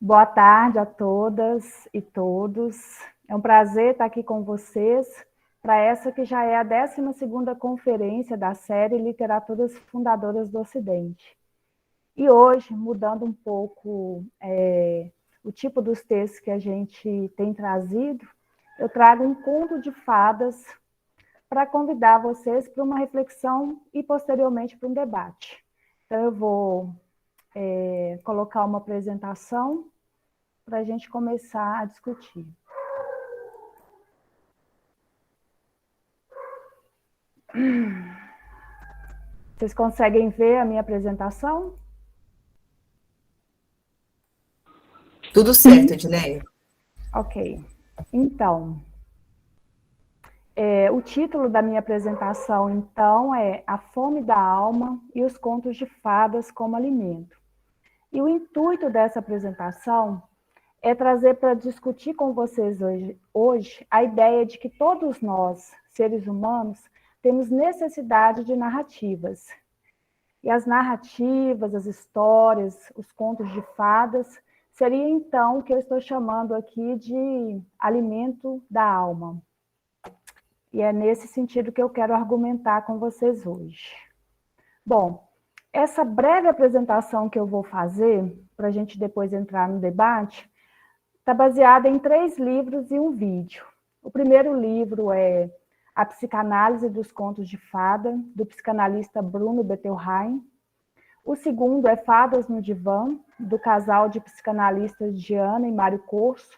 Boa tarde a todas e todos. É um prazer estar aqui com vocês para essa que já é a 12ª conferência da série Literaturas Fundadoras do Ocidente. E hoje, mudando um pouco o tipo dos textos que a gente tem trazido, eu trago um conto de fadas para convidar vocês para uma reflexão e, posteriormente, para um debate. Então, eu vou colocar uma apresentação para a gente começar a discutir. Vocês conseguem ver a minha apresentação? Tudo certo, Edneia. Ok. Então, o título da minha apresentação, então, é A Fome da Alma e os Contos de Fadas como Alimento. E o intuito dessa apresentação é trazer para discutir com vocês hoje a ideia de que todos nós, seres humanos, temos necessidade de narrativas. E as narrativas, as histórias, os contos de fadas, seria então o que eu estou chamando aqui de alimento da alma. E é nesse sentido que eu quero argumentar com vocês hoje. Bom, essa breve apresentação que eu vou fazer, para a gente depois entrar no debate, está baseada em 3 livros e um vídeo. O primeiro livro é A Psicanálise dos Contos de Fada, do psicanalista Bruno Bettelheim. O segundo é Fadas no Divã, do casal de psicanalistas Diana e Mário Corso.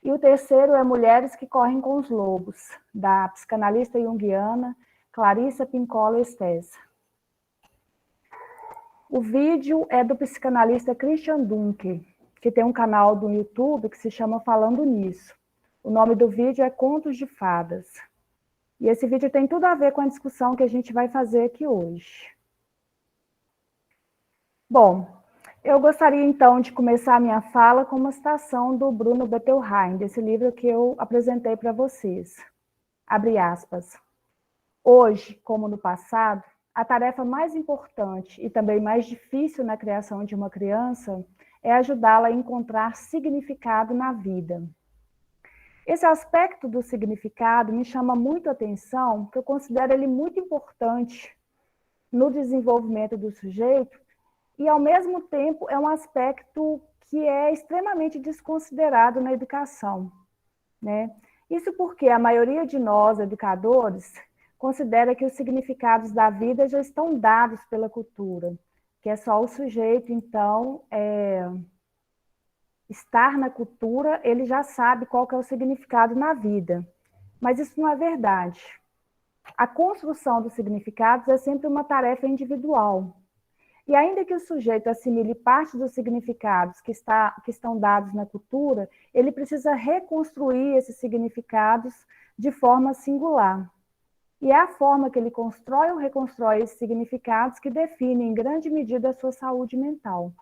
E o terceiro é Mulheres que Correm com os Lobos, da psicanalista junguiana Clarissa Pinkola Estes. O vídeo é do psicanalista Christian Dunker, que tem um canal do YouTube que se chama Falando Nisso. O nome do vídeo é Contos de Fadas. E esse vídeo tem tudo a ver com a discussão que a gente vai fazer aqui hoje. Bom, eu gostaria então de começar a minha fala com uma citação do Bruno Bettelheim, desse livro que eu apresentei para vocês. Abre aspas. Hoje, como no passado, a tarefa mais importante e também mais difícil na criação de uma criança é ajudá-la a encontrar significado na vida. Esse aspecto do significado me chama muito a atenção, porque eu considero ele muito importante no desenvolvimento do sujeito e, ao mesmo tempo, é um aspecto que é extremamente desconsiderado na educação, né? Isso porque a maioria de nós, educadores, considera que os significados da vida já estão dados pela cultura, que é só o sujeito, então, estar na cultura, ele já sabe qual que é o significado na vida. Mas isso não é verdade. A construção dos significados é sempre uma tarefa individual. E ainda que o sujeito assimile parte dos significados que estão dados na cultura, ele precisa reconstruir esses significados de forma singular. E é a forma que ele constrói ou reconstrói esses significados que define, em grande medida, a sua saúde mental.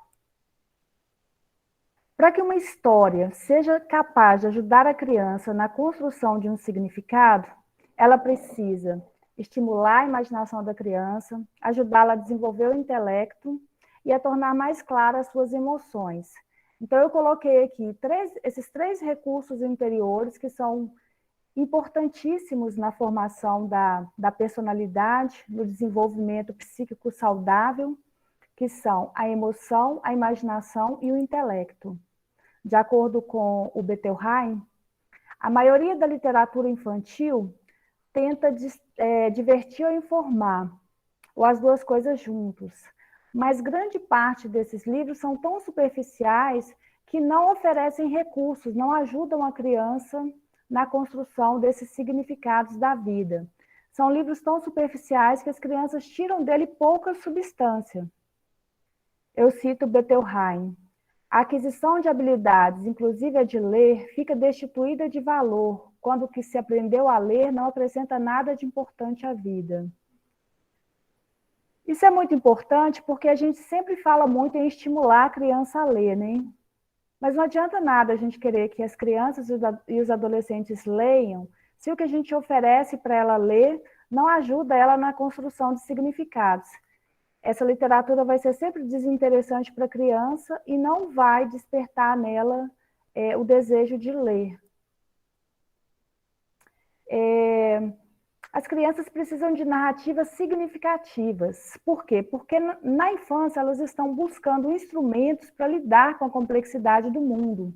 Para que uma história seja capaz de ajudar a criança na construção de um significado, ela precisa estimular a imaginação da criança, ajudá-la a desenvolver o intelecto e a tornar mais claras as suas emoções. Então, eu coloquei aqui esses 3 recursos interiores que são importantíssimos na formação da personalidade, no desenvolvimento psíquico saudável, que são a emoção, a imaginação e o intelecto. De acordo com o Bettelheim, a maioria da literatura infantil tenta divertir ou informar, ou as duas coisas juntos. Mas grande parte desses livros são tão superficiais que não oferecem recursos, não ajudam a criança na construção desses significados da vida. São livros tão superficiais que as crianças tiram dele pouca substância. Eu cito Bettelheim. A aquisição de habilidades, inclusive a de ler, fica destituída de valor, quando o que se aprendeu a ler não acrescenta nada de importante à vida. Isso é muito importante porque a gente sempre fala muito em estimular a criança a ler, né? Mas não adianta nada a gente querer que as crianças e os adolescentes leiam, se o que a gente oferece para ela ler não ajuda ela na construção de significados. essa literatura vai ser sempre desinteressante para a criança e não vai despertar nela o desejo de ler. As crianças precisam de narrativas significativas. Por quê? Porque na infância elas estão buscando instrumentos para lidar com a complexidade do mundo.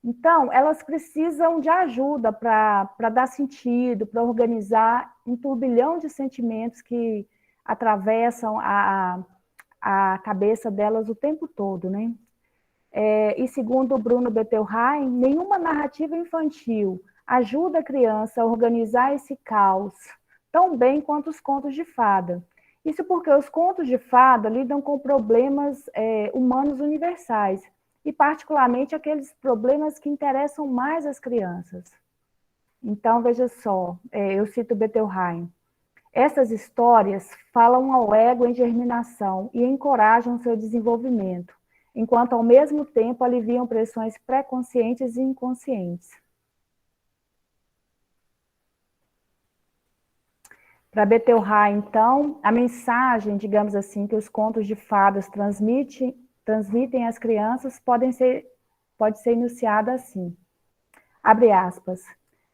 Então, elas precisam de ajuda para dar sentido, para organizar um turbilhão de sentimentos que atravessam a cabeça delas o tempo todo, né? E segundo o Bruno Bettelheim, nenhuma narrativa infantil ajuda a criança a organizar esse caos tão bem quanto os contos de fada. Isso porque os contos de fada lidam com problemas humanos universais, e particularmente aqueles problemas que interessam mais as crianças. Então, veja só, eu cito Bettelheim. Essas histórias falam ao ego em germinação e encorajam seu desenvolvimento, enquanto ao mesmo tempo aliviam pressões pré-conscientes e inconscientes. Para Bettelheim, então, a mensagem, digamos assim, que os contos de fadas transmitem às crianças pode ser enunciada assim, abre aspas,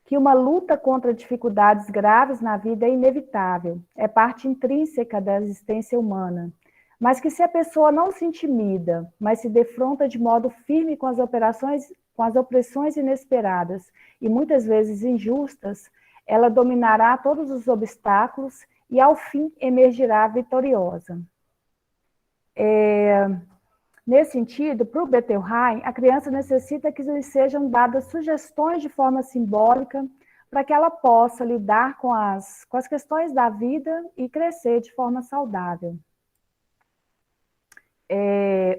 que uma luta contra dificuldades graves na vida é inevitável, é parte intrínseca da existência humana, mas que se a pessoa não se intimida, mas se defronta de modo firme com as opressões inesperadas e muitas vezes injustas, ela dominará todos os obstáculos e, ao fim, emergirá vitoriosa. Nesse sentido, para o Bettelheim, a criança necessita que lhe sejam dadas sugestões de forma simbólica para que ela possa lidar com as questões da vida e crescer de forma saudável.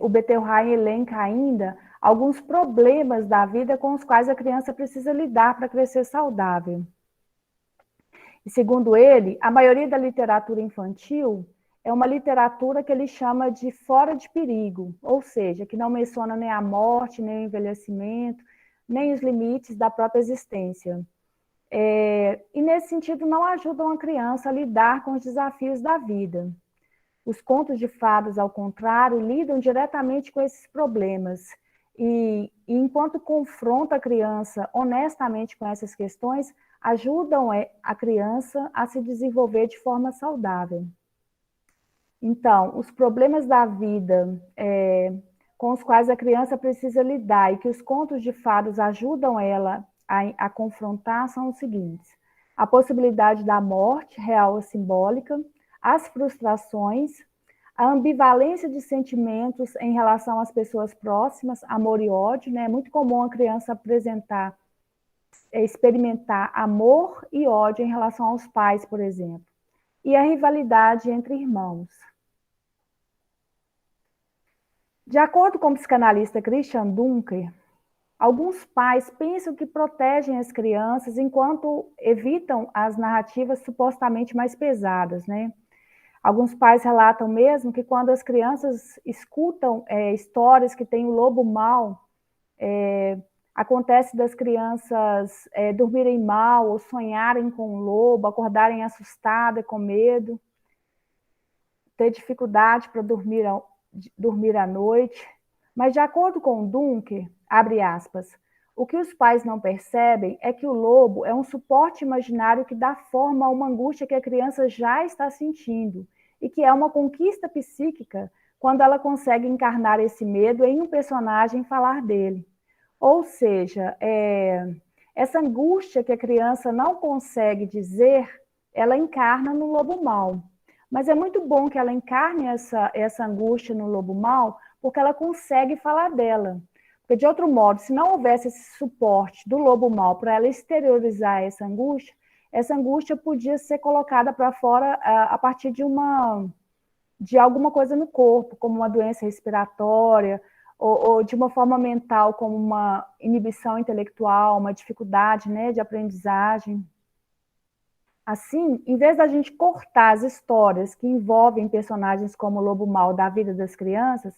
O Bettelheim elenca ainda alguns problemas da vida com os quais a criança precisa lidar para crescer saudável. E, segundo ele, a maioria da literatura infantil é uma literatura que ele chama de fora de perigo, ou seja, que não menciona nem a morte, nem o envelhecimento, nem os limites da própria existência. E, nesse sentido, não ajudam a criança a lidar com os desafios da vida. Os contos de fadas, ao contrário, lidam diretamente com esses problemas. E enquanto confronta a criança honestamente com essas questões, ajudam a criança a se desenvolver de forma saudável. Então, os problemas da vida com os quais a criança precisa lidar e que os contos de fadas ajudam ela a confrontar são os seguintes: a possibilidade da morte, real ou simbólica, as frustrações, a ambivalência de sentimentos em relação às pessoas próximas, amor e ódio, né? É muito comum a criança experimentar amor e ódio em relação aos pais, por exemplo. E a rivalidade entre irmãos. De acordo com o psicanalista Christian Dunker, alguns pais pensam que protegem as crianças enquanto evitam as narrativas supostamente mais pesadas, né? Alguns pais relatam mesmo que quando as crianças escutam histórias que têm o lobo mau, acontece das crianças dormirem mal ou sonharem com o lobo, acordarem assustadas, com medo, ter dificuldade para dormir à noite. Mas, de acordo com Dunker, abre aspas, o que os pais não percebem é que o lobo é um suporte imaginário que dá forma a uma angústia que a criança já está sentindo e que é uma conquista psíquica quando ela consegue encarnar esse medo em um personagem e falar dele. Ou seja, essa angústia que a criança não consegue dizer, ela encarna no lobo mau. Mas é muito bom que ela encarne essa angústia no lobo mau, porque ela consegue falar dela. Porque, de outro modo, se não houvesse esse suporte do lobo mau para ela exteriorizar essa angústia podia ser colocada para fora a partir de alguma coisa no corpo, como uma doença respiratória, ou de uma forma mental, como uma inibição intelectual, uma dificuldade, né, de aprendizagem. Assim, em vez da gente cortar as histórias que envolvem personagens como o lobo mau da vida das crianças,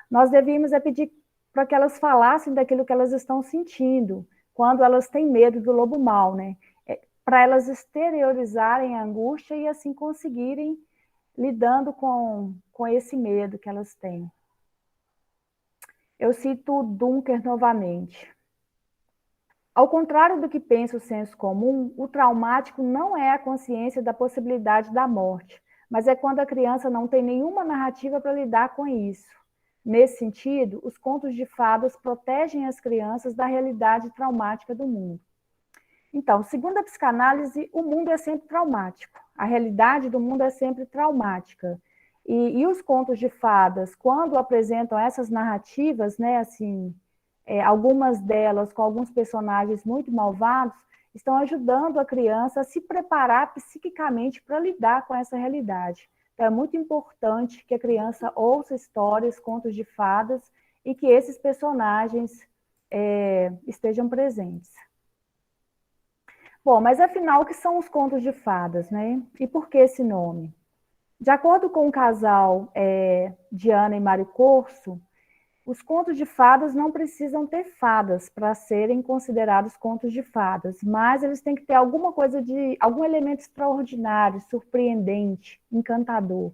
nós devíamos pedir para que elas falassem daquilo que elas estão sentindo, quando elas têm medo do lobo mau, né? Para elas exteriorizarem a angústia e assim conseguirem lidando com com esse medo que elas têm. Eu cito Dunker novamente. Ao contrário do que pensa o senso comum, o traumático não é a consciência da possibilidade da morte, mas é quando a criança não tem nenhuma narrativa para lidar com isso. Nesse sentido, os contos de fadas protegem as crianças da realidade traumática do mundo. Então, segundo a psicanálise, o mundo é sempre traumático. A realidade do mundo é sempre traumática. E os contos de fadas, quando apresentam essas narrativas, né, assim, algumas delas com alguns personagens muito malvados, estão ajudando a criança a se preparar psiquicamente para lidar com essa realidade. Então, é muito importante que a criança ouça histórias, contos de fadas, e que esses personagens estejam presentes. Bom, mas afinal, o que são os contos de fadas, né? E por que esse nome? De acordo com o casal Diana e Mário Corso, os contos de fadas não precisam ter fadas para serem considerados contos de fadas, mas eles têm que ter alguma coisa algum elemento extraordinário, surpreendente, encantador.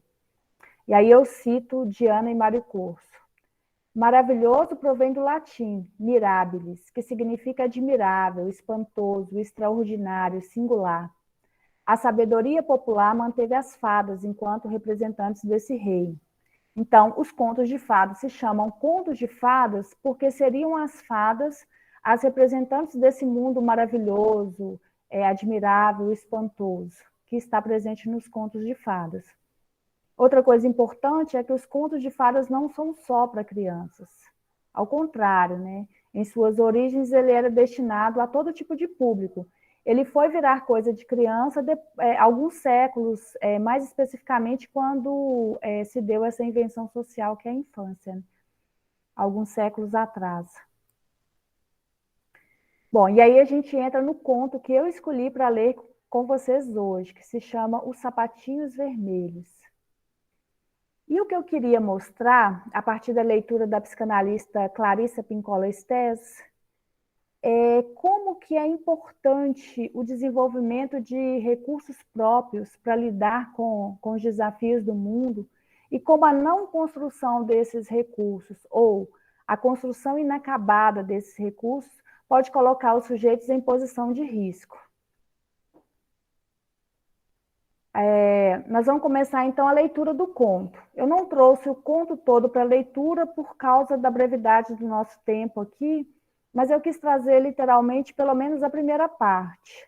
E aí eu cito Diana e Mário Corso. Maravilhoso provém do latim, mirabilis, que significa admirável, espantoso, extraordinário, singular. A sabedoria popular manteve as fadas enquanto representantes desse reino. Então, os contos de fadas se chamam contos de fadas porque seriam as fadas as representantes desse mundo maravilhoso, admirável, espantoso, que está presente nos contos de fadas. Outra coisa importante é que os contos de fadas não são só para crianças. Ao contrário, né? Em suas origens, ele era destinado a todo tipo de público. Ele foi virar coisa de criança alguns séculos, mais especificamente quando se deu essa invenção social que é a infância, né? Alguns séculos atrás. Bom, e aí a gente entra no conto que eu escolhi para ler com vocês hoje, que se chama Os Sapatinhos Vermelhos. E o que eu queria mostrar, a partir da leitura da psicanalista Clarissa Pinkola Estés, é como que é importante o desenvolvimento de recursos próprios para lidar com os desafios do mundo e como a não construção desses recursos ou a construção inacabada desses recursos pode colocar os sujeitos em posição de risco. Nós vamos começar, então, a leitura do conto. Eu não trouxe o conto todo para leitura por causa da brevidade do nosso tempo aqui, mas eu quis trazer, literalmente, pelo menos a primeira parte.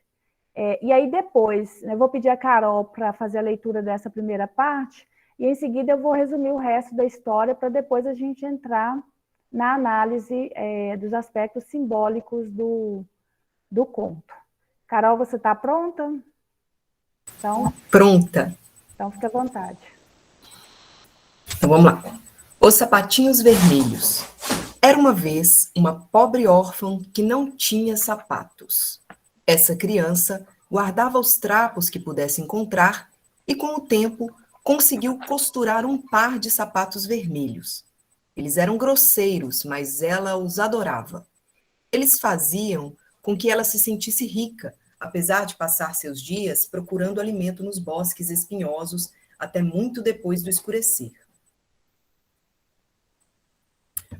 E aí, depois, eu vou pedir a Carol para fazer a leitura dessa primeira parte, e, em seguida, eu vou resumir o resto da história para depois a gente entrar na análise dos aspectos simbólicos do conto. Carol, você está pronta? Pronta. Então, fique à vontade. Então vamos lá. Os Sapatinhos Vermelhos. Era uma vez uma pobre órfã que não tinha sapatos. Essa criança guardava os trapos que pudesse encontrar e, com o tempo, conseguiu costurar um par de sapatos vermelhos. Eles eram grosseiros, mas ela os adorava. Eles faziam com que ela se sentisse rica, apesar de passar seus dias procurando alimento nos bosques espinhosos até muito depois do escurecer.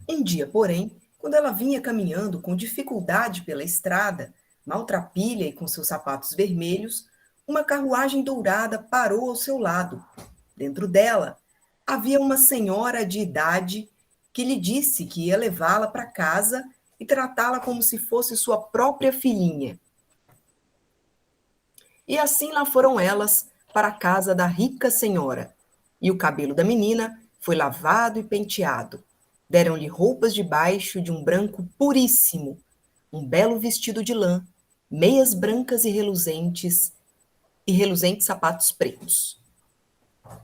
Um dia, porém, quando ela vinha caminhando com dificuldade pela estrada, maltrapilha e com seus sapatos vermelhos, uma carruagem dourada parou ao seu lado. Dentro dela havia uma senhora de idade que lhe disse que ia levá-la para casa e tratá-la como se fosse sua própria filhinha. E assim lá foram elas para a casa da rica senhora. E o cabelo da menina foi lavado e penteado. Deram-lhe roupas debaixo de um branco puríssimo, um belo vestido de lã, meias brancas e reluzentes sapatos pretos.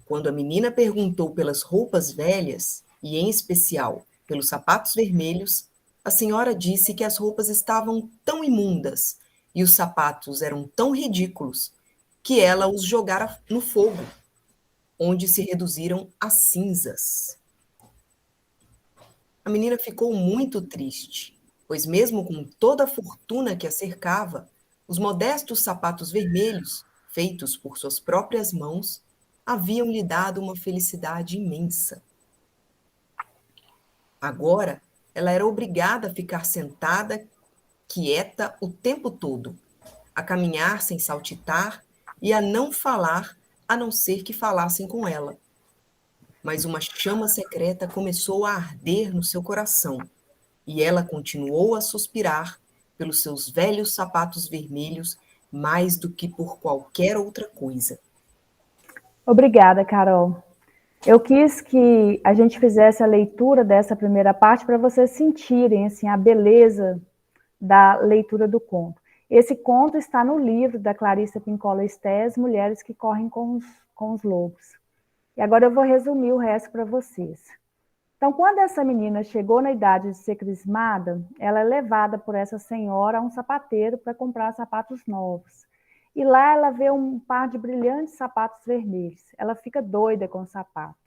Quando a menina perguntou pelas roupas velhas, e em especial pelos sapatos vermelhos, a senhora disse que as roupas estavam tão imundas e os sapatos eram tão ridículos que ela os jogara no fogo, onde se reduziram a cinzas. A menina ficou muito triste, pois mesmo com toda a fortuna que a cercava, os modestos sapatos vermelhos, feitos por suas próprias mãos, haviam lhe dado uma felicidade imensa. Agora, ela era obrigada a ficar sentada, quieta o tempo todo, a caminhar sem saltitar e a não falar, a não ser que falassem com ela. Mas uma chama secreta começou a arder no seu coração, e ela continuou a suspirar pelos seus velhos sapatos vermelhos mais do que por qualquer outra coisa. Obrigada, Carol. Eu quis que a gente fizesse a leitura dessa primeira parte para vocês sentirem assim, a beleza da leitura do conto. Esse conto está no livro da Clarissa Pinkola Estés, Mulheres que Correm com os Lobos. E agora eu vou resumir o resto para vocês. Então, quando essa menina chegou na idade de ser crismada, ela é levada por essa senhora a um sapateiro para comprar sapatos novos. E lá ela vê um par de brilhantes sapatos vermelhos. Ela fica doida com o sapato.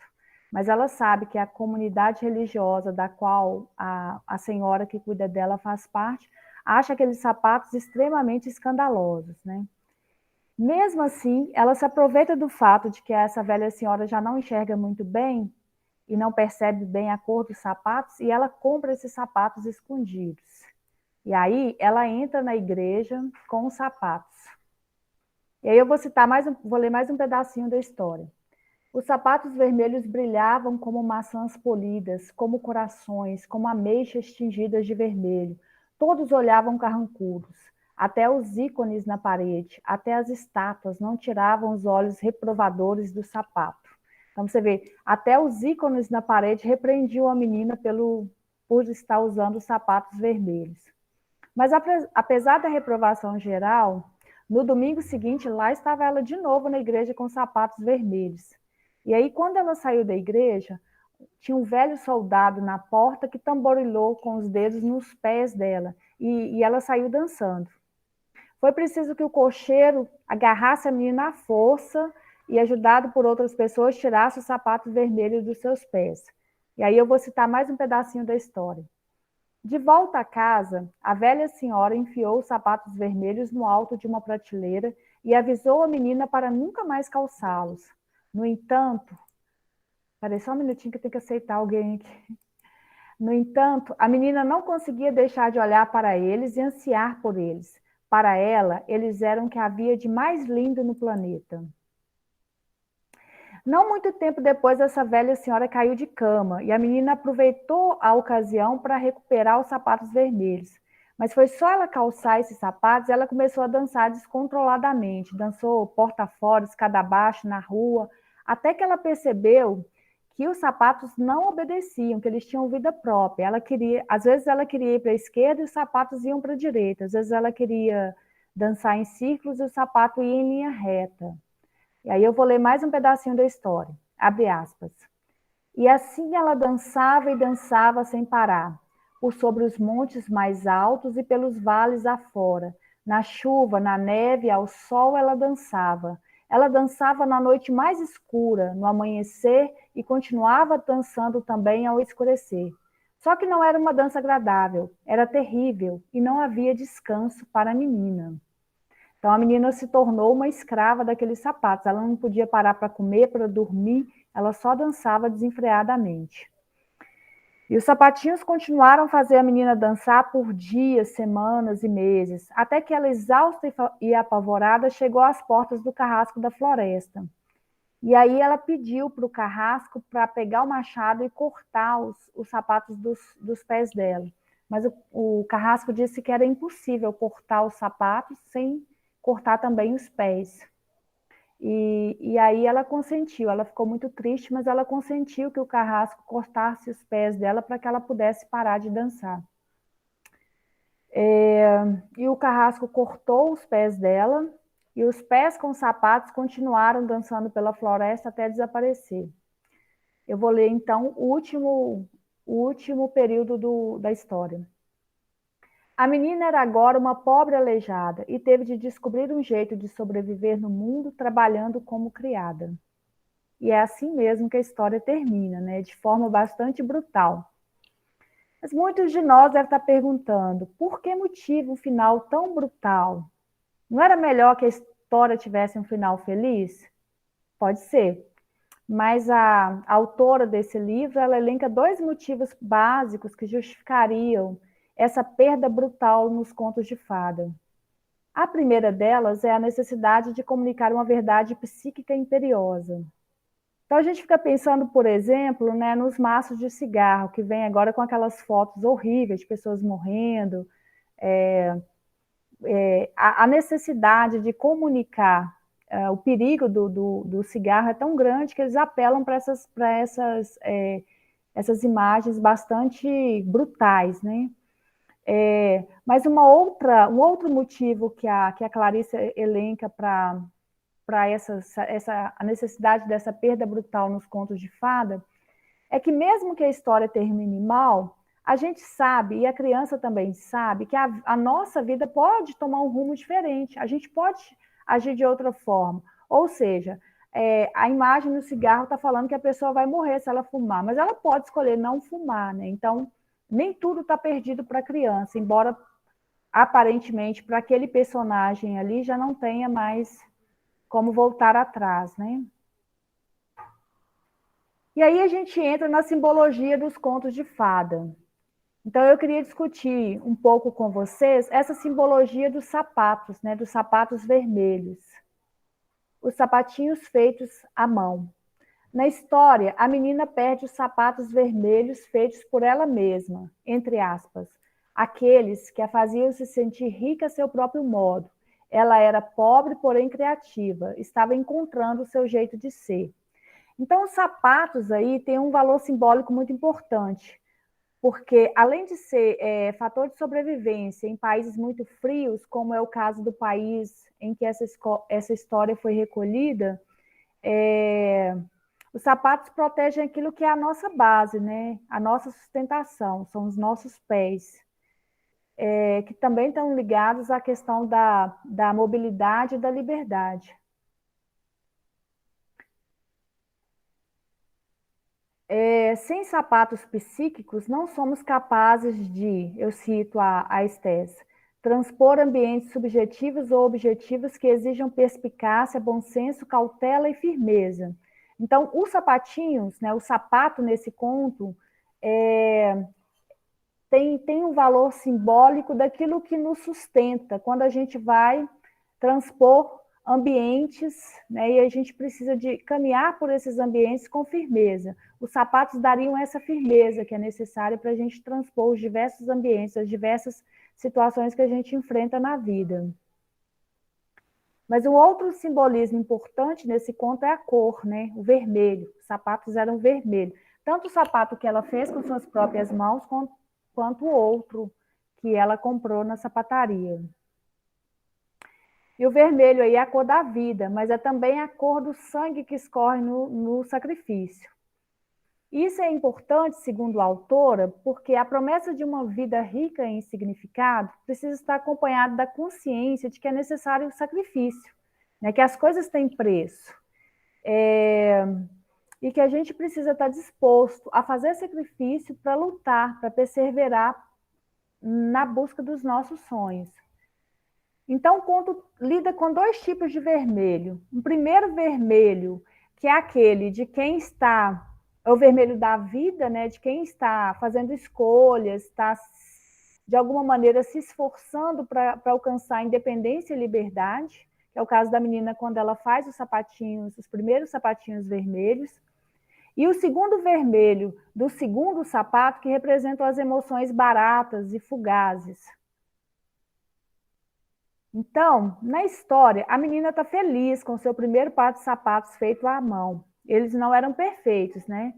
Mas ela sabe que a comunidade religiosa da qual a senhora que cuida dela faz parte, acha aqueles sapatos extremamente escandalosos, né? Mesmo assim, ela se aproveita do fato de que essa velha senhora já não enxerga muito bem e não percebe bem a cor dos sapatos, e ela compra esses sapatos escondidos. E aí ela entra na igreja com os sapatos. E aí eu vou ler mais um pedacinho da história. Os sapatos vermelhos brilhavam como maçãs polidas, como corações, como ameixas tingidas de vermelho. Todos olhavam carrancudos. Até os ícones na parede, até as estátuas não tiravam os olhos reprovadores do sapato. Então você vê, até os ícones na parede repreendiam a menina por estar usando os sapatos vermelhos. Mas apesar da reprovação geral, no domingo seguinte, lá estava ela de novo na igreja com sapatos vermelhos. E aí, quando ela saiu da igreja, tinha um velho soldado na porta que tamborilou com os dedos nos pés dela, e ela saiu dançando. Foi preciso que o cocheiro agarrasse a menina à força e, ajudado por outras pessoas, tirasse os sapatos vermelhos dos seus pés. E aí eu vou citar mais um pedacinho da história. De volta à casa, a velha senhora enfiou os sapatos vermelhos no alto de uma prateleira e avisou a menina para nunca mais calçá-los. No entanto, peraí só um minutinho que eu tenho que aceitar alguém aqui. No entanto, a menina não conseguia deixar de olhar para eles e ansiar por eles. Para ela, eles eram o que havia de mais lindo no planeta. Não muito tempo depois, essa velha senhora caiu de cama e a menina aproveitou a ocasião para recuperar os sapatos vermelhos. Mas foi só ela calçar esses sapatos, ela começou a dançar descontroladamente. Dançou porta fora, escada abaixo, na rua, até que ela percebeu que os sapatos não obedeciam, que eles tinham vida própria. Às vezes ela queria ir para a esquerda e os sapatos iam para a direita. Às vezes ela queria dançar em círculos e o sapato ia em linha reta. E aí eu vou ler mais um pedacinho da história. Abre aspas. E assim ela dançava e dançava sem parar, por sobre os montes mais altos e pelos vales afora. Na chuva, na neve, ao sol ela dançava. Ela dançava na noite mais escura, no amanhecer, e continuava dançando também ao escurecer. Só que não era uma dança agradável, era terrível, e não havia descanso para a menina. Então, a menina se tornou uma escrava daqueles sapatos. Ela não podia parar para comer, para dormir, ela só dançava desenfreadamente. E os sapatinhos continuaram a fazer a menina dançar por dias, semanas e meses, até que ela, exausta e apavorada, chegou às portas do carrasco da floresta. E aí ela pediu para o carrasco para pegar o machado e cortar os sapatos dos pés dela. Mas o carrasco disse que era impossível cortar os sapatos sem cortar também os pés. E aí ela consentiu, ela ficou muito triste, mas ela consentiu que o carrasco cortasse os pés dela para que ela pudesse parar de dançar. E o carrasco cortou os pés dela, e os pés com sapatos continuaram dançando pela floresta até desaparecer. Eu vou ler, então, o último período da história. A menina era agora uma pobre aleijada e teve de descobrir um jeito de sobreviver no mundo trabalhando como criada. E é assim mesmo que a história termina, né? De forma bastante brutal. Mas muitos de nós devem estar perguntando, por que motivo um final tão brutal? Não era melhor que a história tivesse um final feliz? Pode ser. mas a autora desse livro, ela elenca 2 motivos básicos que justificariam essa perda brutal nos contos de fada. A primeira delas é a necessidade de comunicar uma verdade psíquica imperiosa. Então, a gente fica pensando, por exemplo, né, nos maços de cigarro, que vem agora com aquelas fotos horríveis de pessoas morrendo. A necessidade de comunicar o perigo do cigarro é tão grande que eles apelam para essas imagens bastante brutais, né? Mas um outro motivo que a Clarice elenca para a necessidade dessa perda brutal nos contos de fada é que mesmo que a história termine mal, a gente sabe, e a criança também sabe, que a nossa vida pode tomar um rumo diferente, a gente pode agir de outra forma. Ou seja, a imagem do cigarro está falando que a pessoa vai morrer se ela fumar, mas ela pode escolher não fumar, né? Então, nem tudo está perdido para a criança, embora aparentemente para aquele personagem ali já não tenha mais como voltar atrás, né? E aí a gente entra na simbologia dos contos de fada. Então eu queria discutir um pouco com vocês essa simbologia dos sapatos, né, dos sapatos vermelhos. Os sapatinhos feitos à mão. Na história, a menina perde os sapatos vermelhos feitos por ela mesma, entre aspas, aqueles que a faziam se sentir rica a seu próprio modo. Ela era pobre, porém criativa, estava encontrando o seu jeito de ser. Então, os sapatos aí têm um valor simbólico muito importante, porque além de ser fator de sobrevivência em países muito frios, como é o caso do país em que essa história foi recolhida, os sapatos protegem aquilo que é a nossa base, né? A nossa sustentação, são os nossos pés, que também estão ligados à questão da mobilidade e da liberdade. Sem sapatos psíquicos, não somos capazes de, eu cito a Estés, transpor ambientes subjetivos ou objetivos que exijam perspicácia, bom senso, cautela e firmeza. Então, os sapatinhos, né, o sapato nesse conto, tem um valor simbólico daquilo que nos sustenta, quando a gente vai transpor ambientes, né, e a gente precisa de caminhar por esses ambientes com firmeza. Os sapatos dariam essa firmeza que é necessária para a gente transpor os diversos ambientes, as diversas situações que a gente enfrenta na vida. Mas um outro simbolismo importante nesse conto é a cor, né? O vermelho. Os sapatos eram vermelhos. Tanto o sapato que ela fez com suas próprias mãos, quanto o outro que ela comprou na sapataria. E o vermelho aí é a cor da vida, mas é também a cor do sangue que escorre no sacrifício. Isso é importante, segundo a autora, porque a promessa de uma vida rica em significado precisa estar acompanhada da consciência de que é necessário o sacrifício, né? Que as coisas têm preço. E que a gente precisa estar disposto a fazer sacrifício para lutar, para perseverar na busca dos nossos sonhos. Então, o conto lida com 2 tipos de vermelho. Um primeiro vermelho, que é aquele de quem está, é o vermelho da vida, né? De quem está fazendo escolhas, está, de alguma maneira, se esforçando para alcançar a independência e liberdade, que é o caso da menina quando ela faz os primeiros sapatinhos vermelhos. E o segundo vermelho, do segundo sapato, que representam as emoções baratas e fugazes. Então, na história, a menina está feliz com o seu primeiro par de sapatos feito à mão. Eles não eram perfeitos, né?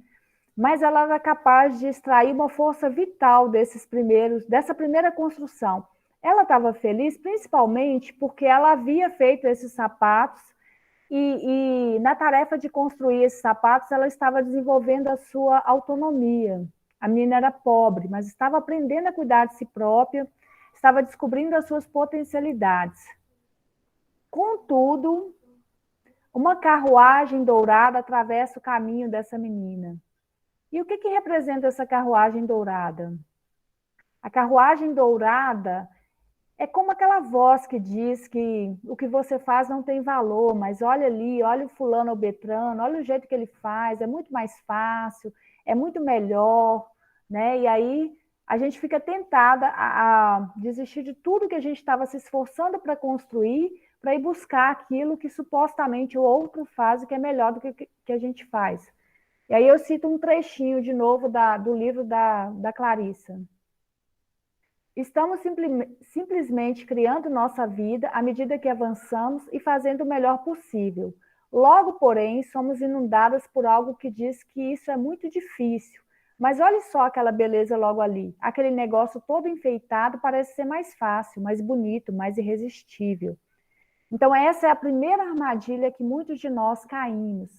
Mas ela era capaz de extrair uma força vital dessa primeira construção. Ela estava feliz principalmente porque ela havia feito esses sapatos e na tarefa de construir esses sapatos, ela estava desenvolvendo a sua autonomia. A menina era pobre, mas estava aprendendo a cuidar de si própria, estava descobrindo as suas potencialidades. Contudo, uma carruagem dourada atravessa o caminho dessa menina. E o que representa essa carruagem dourada? A carruagem dourada É como aquela voz que diz que o que você faz não tem valor, mas olha ali, olha o fulano ou Beltrano, olha o jeito que ele faz, é muito mais fácil, é muito melhor, né? E aí a gente fica tentada a desistir de tudo que a gente estava se esforçando para construir, para ir buscar aquilo que supostamente o outro faz e que é melhor do que a gente faz. E aí eu cito um trechinho de novo do livro da Clarissa. Estamos simplesmente criando nossa vida à medida que avançamos e fazendo o melhor possível. Logo, porém, somos inundadas por algo que diz que isso é muito difícil. Mas olhe só aquela beleza logo ali. Aquele negócio todo enfeitado parece ser mais fácil, mais bonito, mais irresistível. Então, essa é a primeira armadilha que muitos de nós caímos.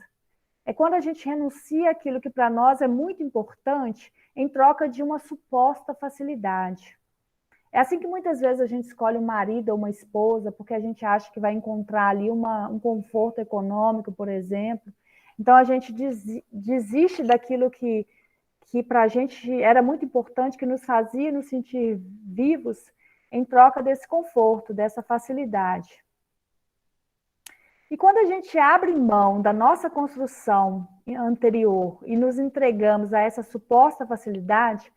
É quando a gente renuncia àquilo que para nós é muito importante em troca de uma suposta facilidade. É assim que muitas vezes a gente escolhe um marido ou uma esposa porque a gente acha que vai encontrar ali um conforto econômico, por exemplo. Então a gente desiste daquilo que para a gente era muito importante, que nos fazia nos sentir vivos, em troca desse conforto, dessa facilidade. E quando a gente abre mão da nossa construção anterior e nos entregamos a essa suposta facilidade,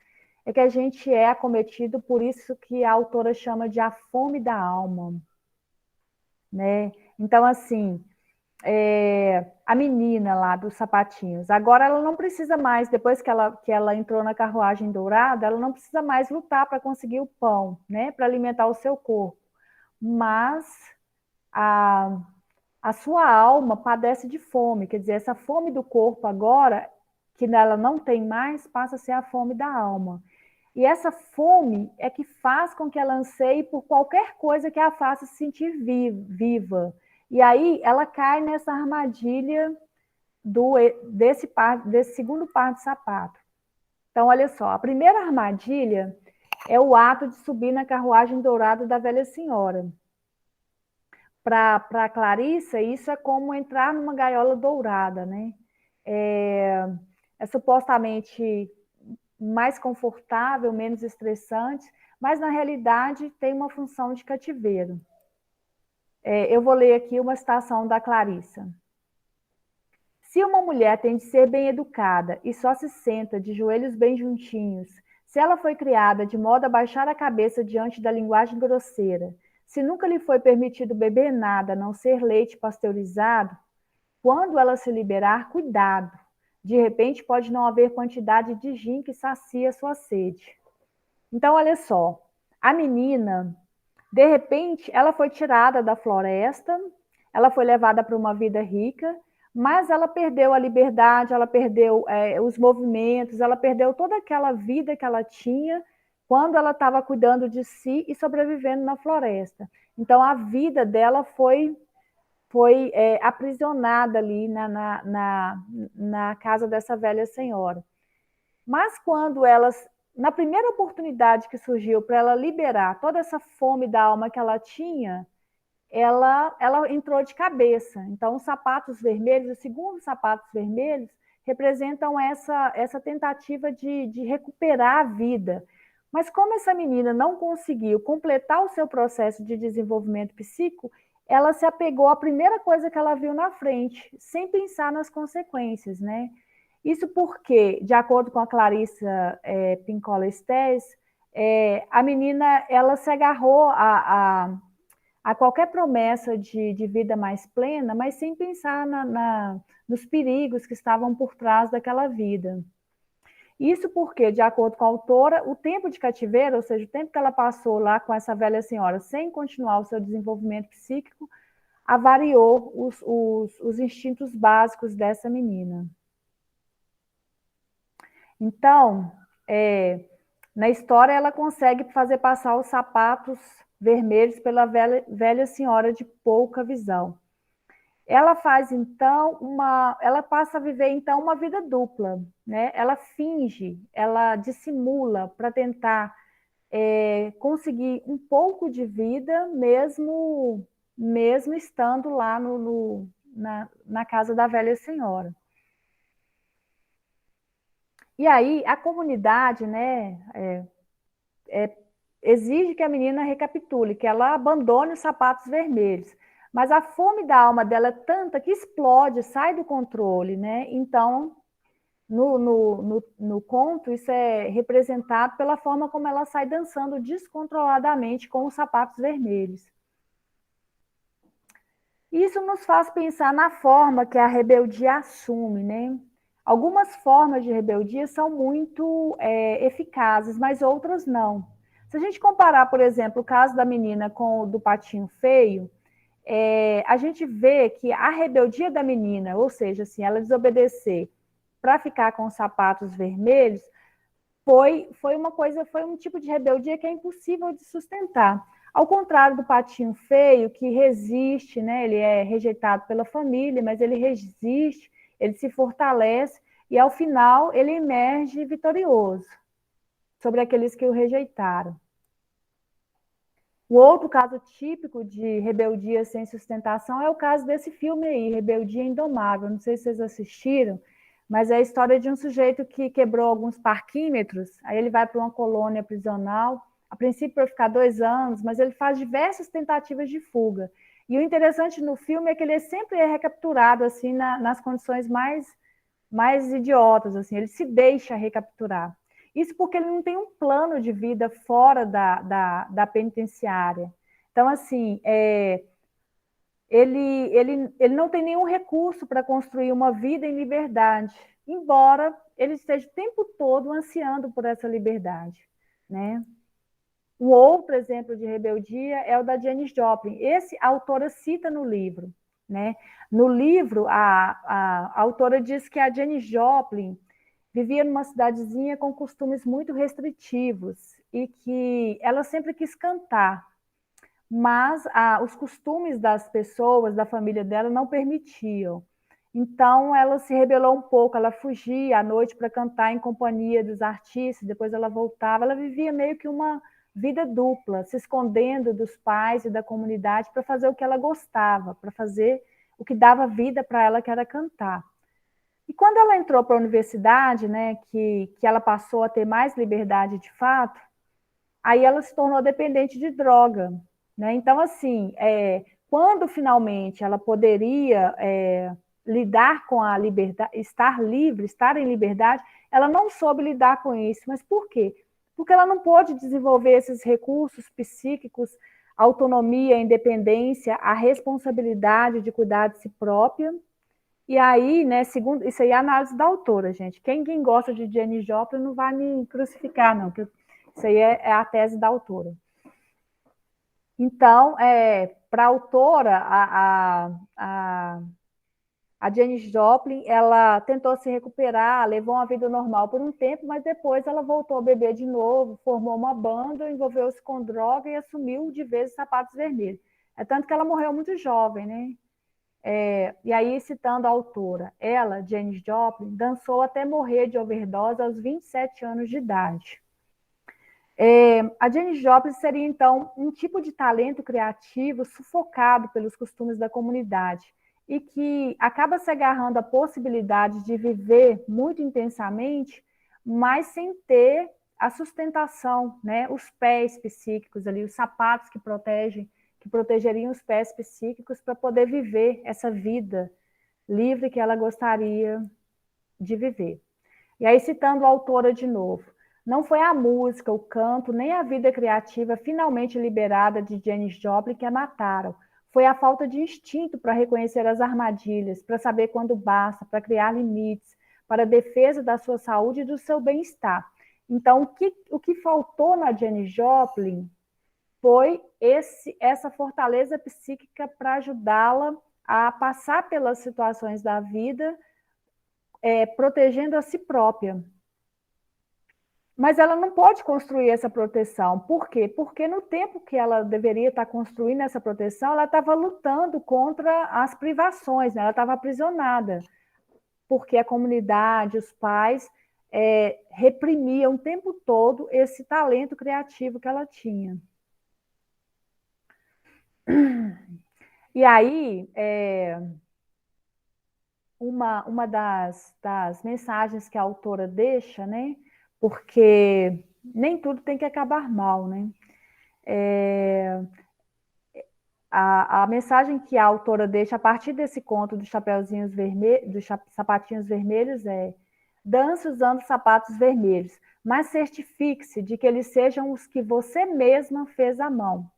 é que a gente é acometido por isso que a autora chama de a fome da alma, né? Então, assim, a menina lá dos sapatinhos, agora ela não precisa mais, depois que ela entrou na carruagem dourada, ela não precisa mais lutar para conseguir o pão, né? Para alimentar o seu corpo. Mas a, a sua alma padece de fome, quer dizer, essa fome do corpo agora, que ela não tem mais, passa a ser a fome da alma. E essa fome é que faz com que ela anseie por qualquer coisa que a faça se sentir viva. E aí ela cai nessa armadilha desse segundo par de sapato. Então, olha só, a primeira armadilha é o ato de subir na carruagem dourada da velha senhora. Para Clarissa, isso é como entrar numa gaiola dourada, né? É supostamente mais confortável, menos estressante, mas na realidade tem uma função de cativeiro. Eu vou ler aqui uma citação da Clarissa. Se uma mulher tem de ser bem educada e só se senta de joelhos bem juntinhos, se ela foi criada de modo a baixar a cabeça diante da linguagem grosseira, se nunca lhe foi permitido beber nada a não ser leite pasteurizado, quando ela se liberar, cuidado. De repente pode não haver quantidade de gin que sacia sua sede. Então, olha só, a menina, de repente, ela foi tirada da floresta, ela foi levada para uma vida rica, mas ela perdeu a liberdade, ela perdeu os movimentos, ela perdeu toda aquela vida que ela tinha quando ela estava cuidando de si e sobrevivendo na floresta. Então, a vida dela foi aprisionada ali na casa dessa velha senhora. Mas quando elas, na primeira oportunidade que surgiu para ela liberar toda essa fome da alma que ela tinha, ela entrou de cabeça. Então, os sapatos vermelhos, os segundos sapatos vermelhos, representam essa tentativa de recuperar a vida. Mas como essa menina não conseguiu completar o seu processo de desenvolvimento psíquico, ela se apegou à primeira coisa que ela viu na frente, sem pensar nas consequências, né? Isso porque, de acordo com a Clarissa Pincola Estés, a menina ela se agarrou a qualquer promessa de vida mais plena, mas sem pensar nos perigos que estavam por trás daquela vida. Isso porque, de acordo com a autora, o tempo de cativeiro, ou seja, o tempo que ela passou lá com essa velha senhora sem continuar o seu desenvolvimento psíquico, avariou os instintos básicos dessa menina. Então, na história, ela consegue fazer passar os sapatos vermelhos pela velha senhora de pouca visão. Ela faz, então, ela passa a viver, então, uma vida dupla, né? Ela finge, ela dissimula para tentar conseguir um pouco de vida, mesmo estando lá na casa da velha senhora. E aí, a comunidade, né, exige que a menina recapitule, que ela abandone os sapatos vermelhos. Mas a fome da alma dela é tanta que explode, sai do controle, né? Então, no conto, isso é representado pela forma como ela sai dançando descontroladamente com os sapatos vermelhos. Isso nos faz pensar na forma que a rebeldia assume, né? Algumas formas de rebeldia são muito eficazes, mas outras não. Se a gente comparar, por exemplo, o caso da menina com o do patinho feio, a gente vê que a rebeldia da menina, ou seja, assim, ela desobedecer para ficar com os sapatos vermelhos, foi um tipo de rebeldia que é impossível de sustentar. Ao contrário do patinho feio, que resiste, né? Ele é rejeitado pela família, mas ele resiste, ele se fortalece e, ao final, ele emerge vitorioso sobre aqueles que o rejeitaram. O outro caso típico de rebeldia sem sustentação é o caso desse filme aí, Rebeldia Indomável. Não sei se vocês assistiram, mas é a história de um sujeito que quebrou alguns parquímetros, aí ele vai para uma colônia prisional, a princípio para ficar 2 anos, mas ele faz diversas tentativas de fuga. E o interessante no filme é que ele sempre é recapturado assim nas condições mais idiotas, assim, ele se deixa recapturar. Isso porque ele não tem um plano de vida fora da penitenciária. Então, assim, ele não tem nenhum recurso para construir uma vida em liberdade, embora ele esteja o tempo todo ansiando por essa liberdade, né? Um outro exemplo de rebeldia é o da Janis Joplin. Esse a autora cita no livro, né? No livro, a autora diz que a Janis Joplin vivia numa cidadezinha com costumes muito restritivos e que ela sempre quis cantar, mas os costumes das pessoas, da família dela, não permitiam. Então, ela se rebelou um pouco, ela fugia à noite para cantar em companhia dos artistas, depois ela voltava, ela vivia meio que uma vida dupla, se escondendo dos pais e da comunidade para fazer o que ela gostava, para fazer o que dava vida para ela, que era cantar. E quando ela entrou para a universidade, né, que ela passou a ter mais liberdade de fato, aí ela se tornou dependente de droga, né? Então, assim, quando finalmente ela poderia lidar com a liberdade, estar livre, estar em liberdade, ela não soube lidar com isso. Mas por quê? Porque ela não pôde desenvolver esses recursos psíquicos, autonomia, independência, a responsabilidade de cuidar de si própria. E aí, né, segundo, isso aí é a análise da autora, gente. Quem gosta de Janis Joplin não vai me crucificar, não, porque isso aí é a tese da autora. Então, para a autora, a Janis Joplin, ela tentou se recuperar, levou uma vida normal por um tempo, mas depois ela voltou a beber de novo, formou uma banda, envolveu-se com droga e assumiu de vez os sapatos vermelhos. É tanto que ela morreu muito jovem, né? E aí, citando a autora, ela, Janis Joplin, dançou até morrer de overdose aos 27 anos de idade. A Janis Joplin seria, então, um tipo de talento criativo sufocado pelos costumes da comunidade e que acaba se agarrando à possibilidade de viver muito intensamente, mas sem ter a sustentação, né? Os pés psíquicos ali, os sapatos que protegeriam os pés psíquicos para poder viver essa vida livre que ela gostaria de viver. E aí, citando a autora de novo, não foi a música, o canto, nem a vida criativa finalmente liberada de Janis Joplin que a mataram. Foi a falta de instinto para reconhecer as armadilhas, para saber quando basta, para criar limites, para a defesa da sua saúde e do seu bem-estar. Então, o que faltou na Janis Joplin foi essa fortaleza psíquica para ajudá-la a passar pelas situações da vida, protegendo a si própria. Mas ela não pode construir essa proteção. Por quê? Porque no tempo que ela deveria estar construindo essa proteção, ela estava lutando contra as privações, né? Ela estava aprisionada, porque a comunidade, os pais, reprimiam o tempo todo esse talento criativo que ela tinha. E aí, uma das mensagens que a autora deixa, né? Porque nem tudo tem que acabar mal, né? A mensagem que a autora deixa a partir desse conto dos Chapeuzinhos Vermelhos, dos Sapatinhos Vermelhos é: dance usando sapatos vermelhos, mas certifique-se de que eles sejam os que você mesma fez à mão.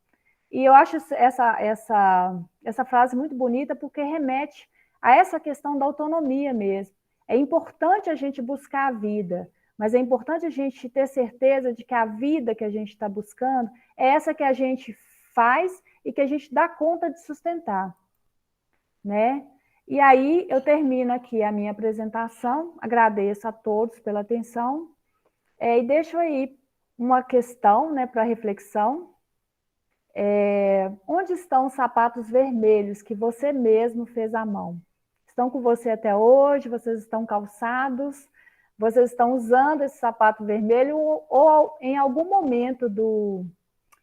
E eu acho essa frase muito bonita porque remete a essa questão da autonomia mesmo. É importante a gente buscar a vida, mas é importante a gente ter certeza de que a vida que a gente está buscando é essa que a gente faz e que a gente dá conta de sustentar, né? E aí eu termino aqui a minha apresentação, agradeço a todos pela atenção, e deixo aí uma questão, né, para reflexão. Onde estão os sapatos vermelhos que você mesmo fez à mão? Estão com você até hoje? Vocês estão calçados? Vocês estão usando esse sapato vermelho? Ou em algum momento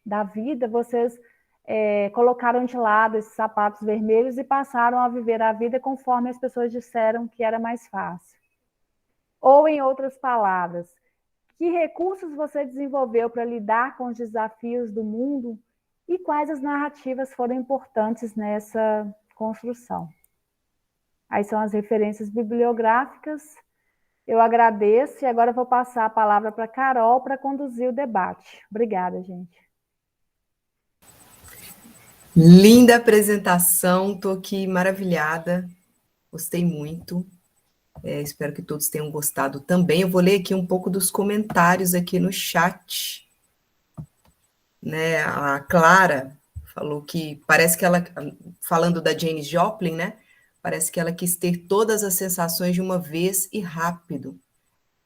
da vida vocês colocaram de lado esses sapatos vermelhos e passaram a viver a vida conforme as pessoas disseram que era mais fácil? Ou, em outras palavras, que recursos você desenvolveu para lidar com os desafios do mundo e quais as narrativas foram importantes nessa construção? Aí são as referências bibliográficas. Eu agradeço e agora vou passar a palavra para a Carol para conduzir o debate. Obrigada, gente. Linda apresentação, estou aqui maravilhada, gostei muito. Espero que todos tenham gostado também. Eu vou ler aqui um pouco dos comentários aqui no chat. Né? A Clara falou que parece que ela, falando da Janis Joplin, né? Parece que ela quis ter todas as sensações de uma vez e rápido.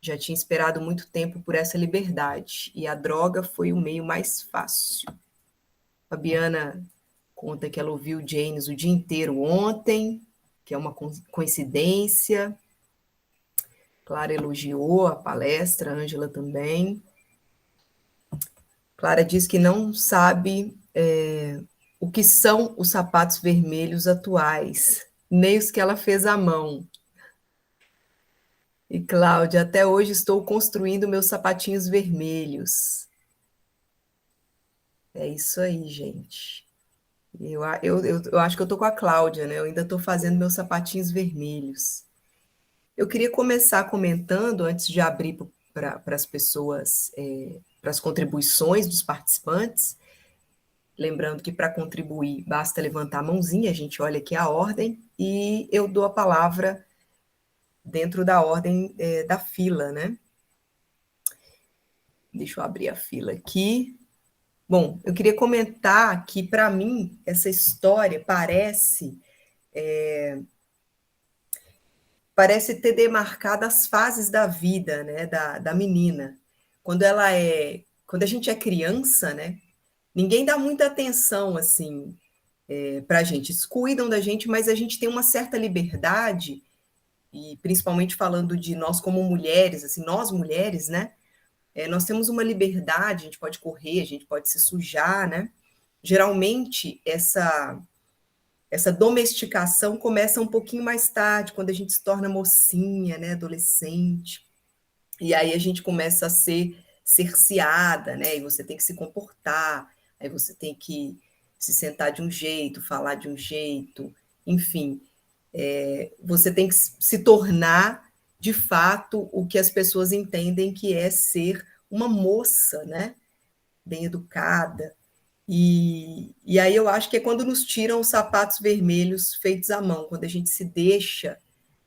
Já tinha esperado muito tempo por essa liberdade e a droga foi o meio mais fácil. Fabiana conta que ela ouviu Janis o dia inteiro ontem, que é uma coincidência. Clara elogiou a palestra, Ângela também. Clara diz que não sabe o que são os sapatos vermelhos atuais, nem os que ela fez à mão. E Cláudia, até hoje estou construindo meus sapatinhos vermelhos. É isso aí, gente. Eu acho que eu estou com a Cláudia, né? Eu ainda estou fazendo meus sapatinhos vermelhos. Eu queria começar comentando, antes de abrir para as pessoas, para as contribuições dos participantes, lembrando que para contribuir basta levantar a mãozinha, a gente olha aqui a ordem, e eu dou a palavra dentro da ordem da fila, né? Deixa eu abrir a fila aqui. Bom, eu queria comentar que, para mim, essa história parece ter demarcado as fases da vida, né, da menina. Quando a gente é criança, né, ninguém dá muita atenção, assim, para a gente. Eles cuidam da gente, mas a gente tem uma certa liberdade, e principalmente falando de nós como mulheres, assim, nós mulheres, né, nós temos uma liberdade, a gente pode correr, a gente pode se sujar, né? Geralmente, essa domesticação começa um pouquinho mais tarde, quando a gente se torna mocinha, né, adolescente. E aí a gente começa a ser cerceada, né? E você tem que se comportar, aí você tem que se sentar de um jeito, falar de um jeito, enfim. Você tem que se tornar, de fato, o que as pessoas entendem que é ser uma moça, né? Bem educada. E aí eu acho que é quando nos tiram os sapatos vermelhos feitos à mão, quando a gente se deixa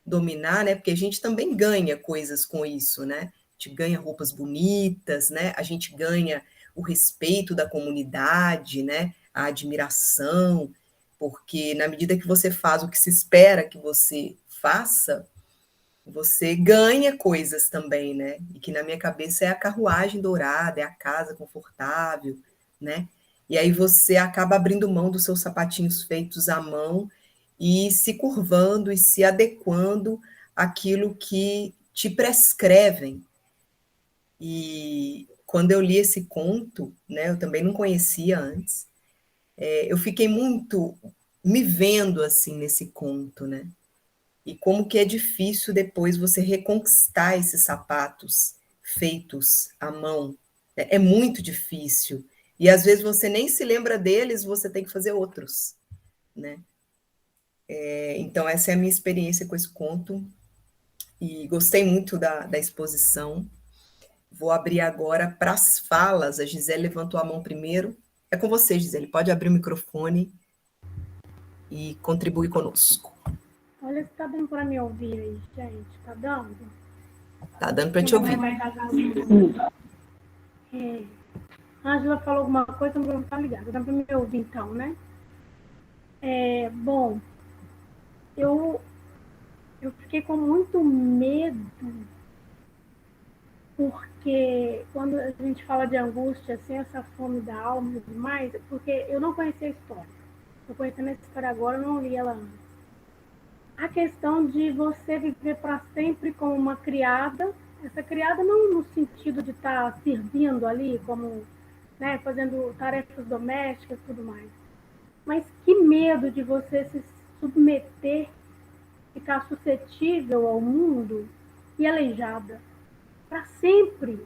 dominar, né? Porque a gente também ganha coisas com isso, né? A gente ganha roupas bonitas, né? A gente ganha o respeito da comunidade, né? A admiração, porque na medida que você faz o que se espera que você faça, você ganha coisas também, né? E que na minha cabeça é a carruagem dourada, é a casa confortável, né? E aí você acaba abrindo mão dos seus sapatinhos feitos à mão e se curvando e se adequando àquilo que te prescrevem. E quando eu li esse conto, né, eu também não conhecia antes, eu fiquei muito me vendo assim nesse conto, né? E como que é difícil depois você reconquistar esses sapatos feitos à mão. É muito difícil. E às vezes você nem se lembra deles, você tem que fazer outros, né? Então, essa é a minha experiência com esse conto, e gostei muito da exposição. Vou abrir agora para as falas. A Gisele levantou a mão primeiro. É com você, Gisele. Pode abrir o microfone e contribuir conosco. Olha se tá dando para me ouvir aí, gente. Tá dando? Tá dando para te ouvir. Ângela falou alguma coisa, não tá ligada. Dá para me ouvir então, né? Bom, eu fiquei com muito medo, porque quando a gente fala de angústia, assim, essa fome da alma e tudo mais, porque eu não conhecia a história. Estou conhecendo essa história agora, eu não li ela antes. A questão de você viver para sempre como uma criada, essa criada não no sentido de estar servindo ali, como, né, fazendo tarefas domésticas e tudo mais, mas que medo de você se submeter, ficar suscetível ao mundo e aleijada para sempre.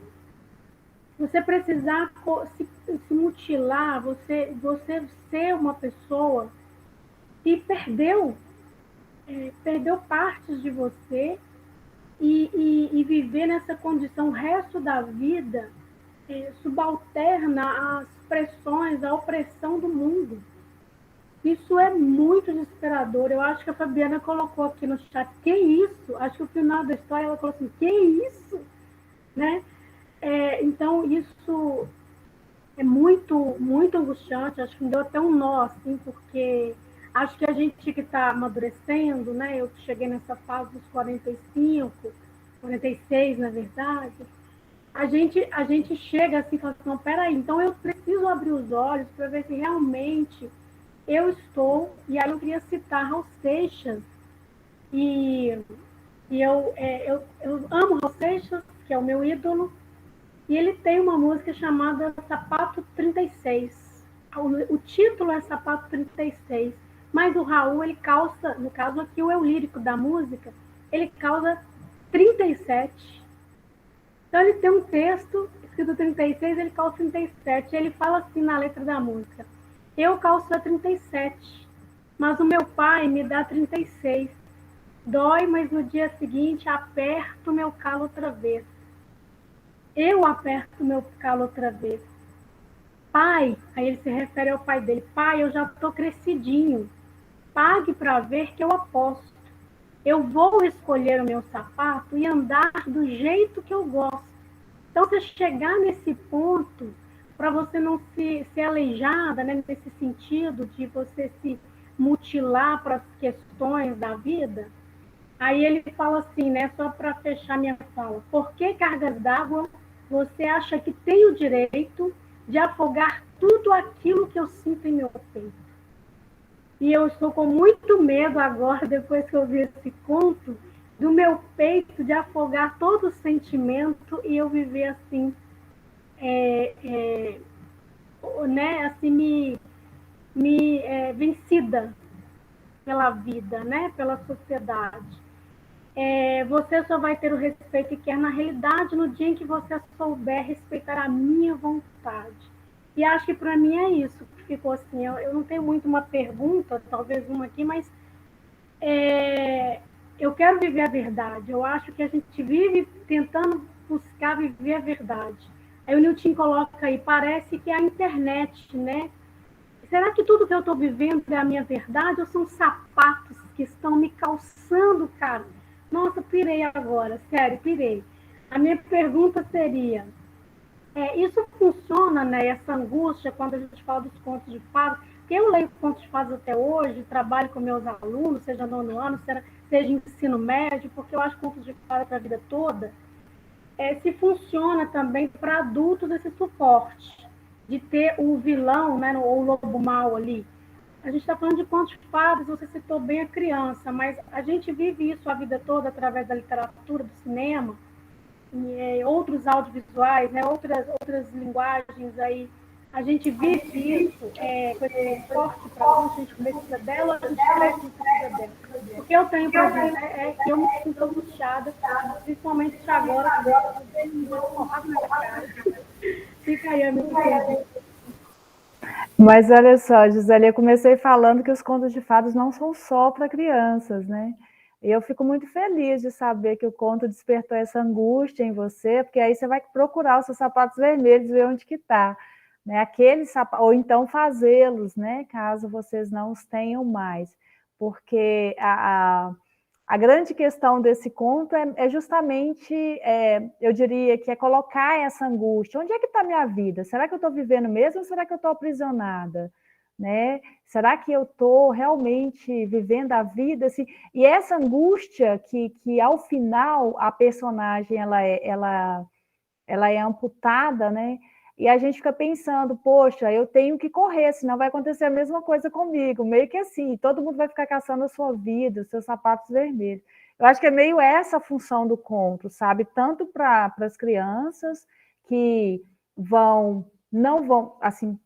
Você precisar se mutilar, você ser uma pessoa que perdeu partes de você e viver nessa condição o resto da vida subalterna às pressões, à opressão do mundo. Isso é muito desesperador. Eu acho que a Fabiana colocou aqui no chat, que isso? Acho que o final da história ela colocou assim, que isso? Né? Então, isso é muito, muito angustiante. Acho que me deu até um nó, assim, porque acho que a gente que está amadurecendo, né? Eu cheguei nessa fase dos 45, 46, na verdade, a gente chega assim e fala assim, não, peraí, então eu preciso abrir os olhos para ver se realmente eu estou, e aí eu queria citar Raul Seixas, e eu amo Raul Seixas, que é o meu ídolo, e ele tem uma música chamada Sapato 36. O título é Sapato 36, mas o Raul, ele calça, no caso aqui o eu lírico da música, ele calça 37. Então ele tem um texto escrito 36, ele calça 37. Ele fala assim na letra da música: eu calço a 37, mas o meu pai me dá 36. Dói, mas no dia seguinte aperto meu calo outra vez. Eu aperto meu calo outra vez. Pai, aí ele se refere ao pai dele. Pai, eu já estou crescidinho. Pague para ver que eu aposto. Eu vou escolher o meu sapato e andar do jeito que eu gosto. Então, você chegar nesse ponto, para você não ser aleijada, né, nesse sentido de você se mutilar para as questões da vida, aí ele fala assim, né, só para fechar minha fala, por que cargas d'água você acha que tem o direito de afogar tudo aquilo que eu sinto em meu peito? E eu estou com muito medo agora, depois que eu vi esse conto, do meu peito de afogar todo o sentimento e eu viver assim, né, assim vencida pela vida, né, pela sociedade. Você só vai ter o respeito que quer na realidade no dia em que você souber respeitar a minha vontade. E acho que para mim é isso que ficou assim. Eu não tenho muito uma pergunta, talvez uma aqui, mas eu quero viver a verdade. Eu acho que a gente vive tentando buscar viver a verdade. Aí o Newton coloca aí, parece que é a internet, né? Será que tudo que eu estou vivendo é a minha verdade ou são sapatos que estão me calçando, cara? Nossa, pirei agora, sério, pirei. A minha pergunta seria, isso funciona, né, essa angústia, quando a gente fala dos contos de fadas? Porque eu leio contos de fadas até hoje, trabalho com meus alunos, seja nono ano, seja ensino médio, porque eu acho contos de fadas para a vida toda. Se funciona também para adultos esse suporte, de ter o vilão, né, ou o lobo mau ali. A gente está falando de contos de fadas, você citou bem a criança, mas a gente vive isso a vida toda através da literatura, do cinema, e outros audiovisuais, né, outras linguagens aí. A gente vive isso, com esse suporte para alguns, a gente precisa dela, a gente cresce e precisa dela. O que eu tenho para dizer é que eu me sinto angustiada, principalmente agora, que eu estou porrada na cara. Fica aí a minha pergunta. Mas olha só, Gisele, eu comecei falando que os contos de fadas não são só para crianças, né? E eu fico muito feliz de saber que o conto despertou essa angústia em você, porque aí você vai procurar os seus sapatos vermelhos, ver onde que está, né? Aqueles sapatos, ou então fazê-los, né? Caso vocês não os tenham mais, porque a grande questão desse conto é justamente, eu diria que é colocar essa angústia. Onde é que está a minha vida? Será que eu estou vivendo mesmo ou será que eu estou aprisionada? Né? Será que eu estou realmente vivendo a vida? Assim? E essa angústia que ao final a personagem ela é amputada, né? E a gente fica pensando, poxa, eu tenho que correr, senão vai acontecer a mesma coisa comigo. Meio que assim, todo mundo vai ficar caçando a sua vida, os seus sapatos vermelhos. Eu acho que é meio essa a função do conto, sabe? Tanto para as crianças que não vão, assim,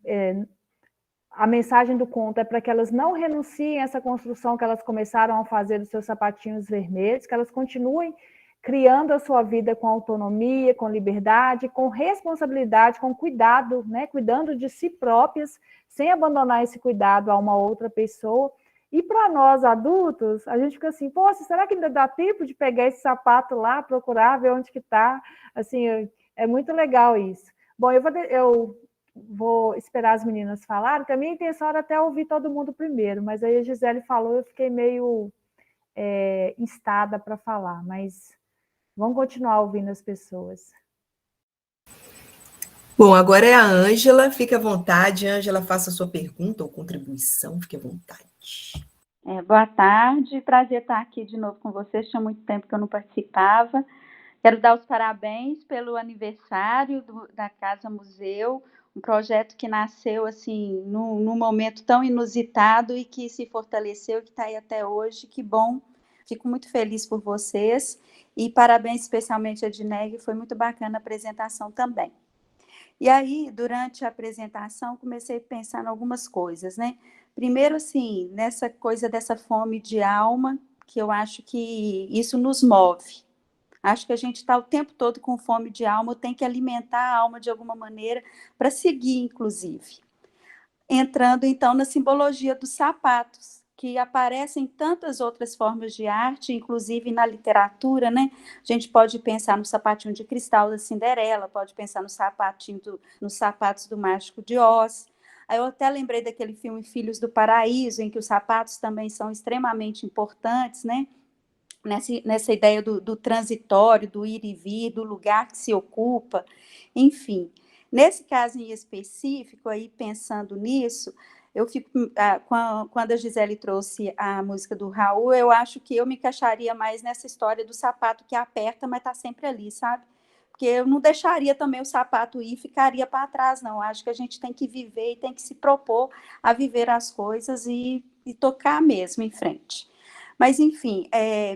a mensagem do conto é para que elas não renunciem a essa construção que elas começaram a fazer dos seus sapatinhos vermelhos, que elas continuem criando a sua vida com autonomia, com liberdade, com responsabilidade, com cuidado, né? Cuidando de si próprias, sem abandonar esse cuidado a uma outra pessoa. E para nós adultos, a gente fica assim, poxa, será que ainda dá tempo de pegar esse sapato lá, procurar, ver onde que está? Assim, é muito legal isso. Bom, eu vou esperar as meninas falarem, porque a minha intenção era até ouvir todo mundo primeiro, mas aí a Gisele falou, eu fiquei meio instada para falar, mas vamos continuar ouvindo as pessoas. Bom, agora é a Ângela. Fique à vontade, Ângela, faça a sua pergunta ou contribuição, fique à vontade. Boa tarde, prazer estar aqui de novo com vocês. Tinha muito tempo que eu não participava. Quero dar os parabéns pelo aniversário da Casa Museu, um projeto que nasceu assim num momento tão inusitado e que se fortaleceu, que está aí até hoje. Que bom, fico muito feliz por vocês e parabéns especialmente a Edneg, foi muito bacana a apresentação também. E aí, durante a apresentação, comecei a pensar em algumas coisas, né? Primeiro, assim, nessa coisa dessa fome de alma, que eu acho que isso nos move. Acho que a gente está o tempo todo com fome de alma, tem que alimentar a alma de alguma maneira para seguir, inclusive. Entrando, então, na simbologia dos sapatos, que aparecem em tantas outras formas de arte, inclusive na literatura, né? A gente pode pensar no sapatinho de cristal da Cinderela, pode pensar no nos sapatos do Mágico de Oz. Aí eu até lembrei daquele filme Filhos do Paraíso, em que os sapatos também são extremamente importantes, né? Nessa ideia do transitório, do ir e vir, do lugar que se ocupa, enfim. Nesse caso em específico, aí pensando nisso, eu fico, quando a Gisele trouxe a música do Raul, eu acho que eu me encaixaria mais nessa história do sapato que aperta, mas está sempre ali, sabe? Porque eu não deixaria também o sapato ir e ficaria para trás, não. Acho que a gente tem que viver e tem que se propor a viver as coisas e tocar mesmo em frente. Mas, enfim,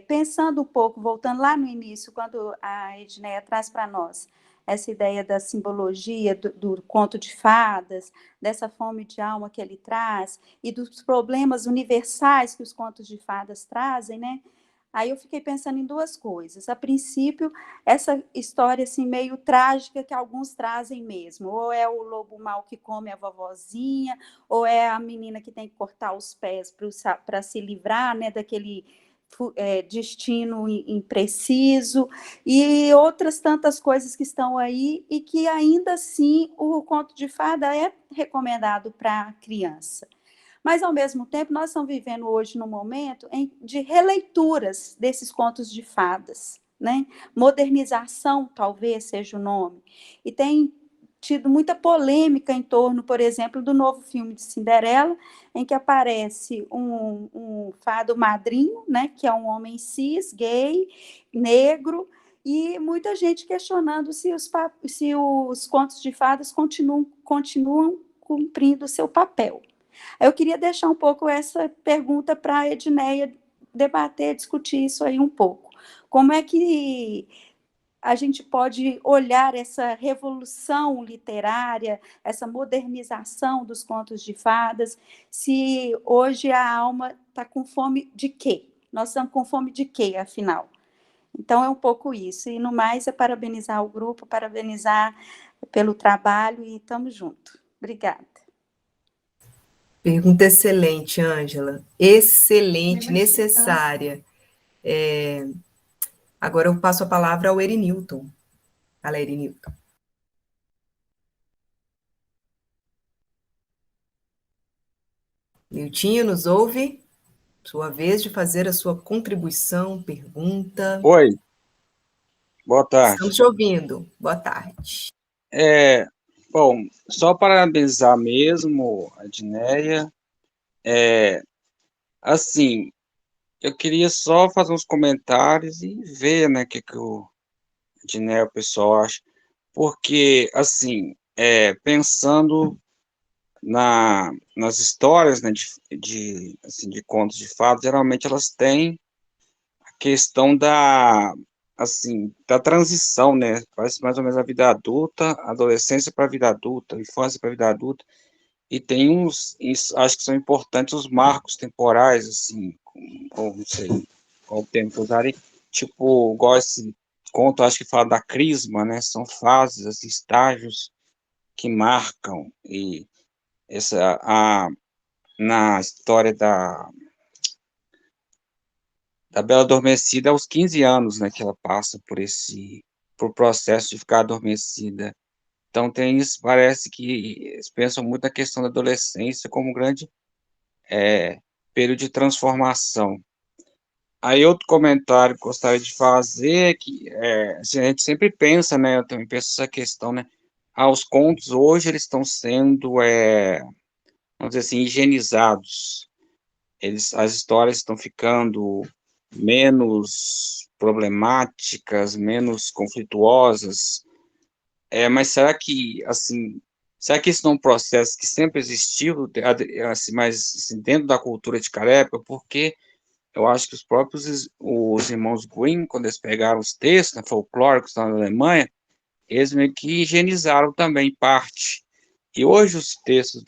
pensando um pouco, voltando lá no início, quando a Edneia traz para nós essa ideia da simbologia do conto de fadas, dessa fome de alma que ele traz, e dos problemas universais que os contos de fadas trazem, né? Aí eu fiquei pensando em duas coisas. A princípio, essa história assim, meio trágica que alguns trazem mesmo. Ou é o lobo mau que come a vovozinha, ou é a menina que tem que cortar os pés para se livrar, né, daquele destino impreciso, e outras tantas coisas que estão aí, e que ainda assim o conto de fada é recomendado para a criança. Mas, ao mesmo tempo, nós estamos vivendo hoje num momento de releituras desses contos de fadas, né? Modernização, talvez seja o nome. E tem tido muita polêmica em torno, por exemplo, do novo filme de Cinderela, em que aparece um fado madrinho, né? Que é um homem cis, gay, negro, e muita gente questionando se os contos de fadas continuam cumprindo o seu papel. Eu queria deixar um pouco essa pergunta para a Edneia debater, discutir isso aí um pouco. Como é que a gente pode olhar essa revolução literária, essa modernização dos contos de fadas, se hoje a alma está com fome de quê? Nós estamos com fome de quê, afinal? Então, é um pouco isso. E, no mais, é parabenizar o grupo, parabenizar pelo trabalho e estamos juntos. Obrigada. Pergunta excelente, Ângela. Excelente, necessária. Agora eu passo a palavra ao Erinilton. Fala, Erinilton. Niltinho, nos ouve? Sua vez de fazer a sua contribuição, pergunta. Oi, boa tarde. Estamos te ouvindo. Boa tarde. Bom, só parabenizar mesmo a Dineia. Assim, eu queria só fazer uns comentários e ver, né, o que o Dineia, o pessoal acha. Porque, assim, pensando nas histórias, né, assim, de contos de fadas, geralmente elas têm a questão assim, da transição, né? Parece mais ou menos a vida adulta, adolescência para a vida adulta, infância para a vida adulta, e tem acho que são importantes os marcos temporais, assim, ou não sei qual o termo que usarem, tipo, igual esse conto, acho que fala da crisma, né? São fases, assim, estágios que marcam, e na história da Bela Adormecida aos 15 anos, né, que ela passa por processo de ficar adormecida. Então tem isso, parece que eles pensam muito na questão da adolescência como um grande período de transformação. Aí outro comentário que gostaria de fazer é que assim, a gente sempre pensa, né, eu também penso essa questão, né, os contos hoje eles estão sendo, vamos dizer assim, higienizados. As histórias estão ficando menos problemáticas, menos conflituosas. Mas será que, assim, será que isso não é um processo que sempre existiu, assim, mas assim, dentro da cultura de cada época? Porque eu acho que os irmãos Grimm, quando eles pegaram os textos, né, folclóricos na Alemanha, eles meio que higienizaram também parte. E hoje os textos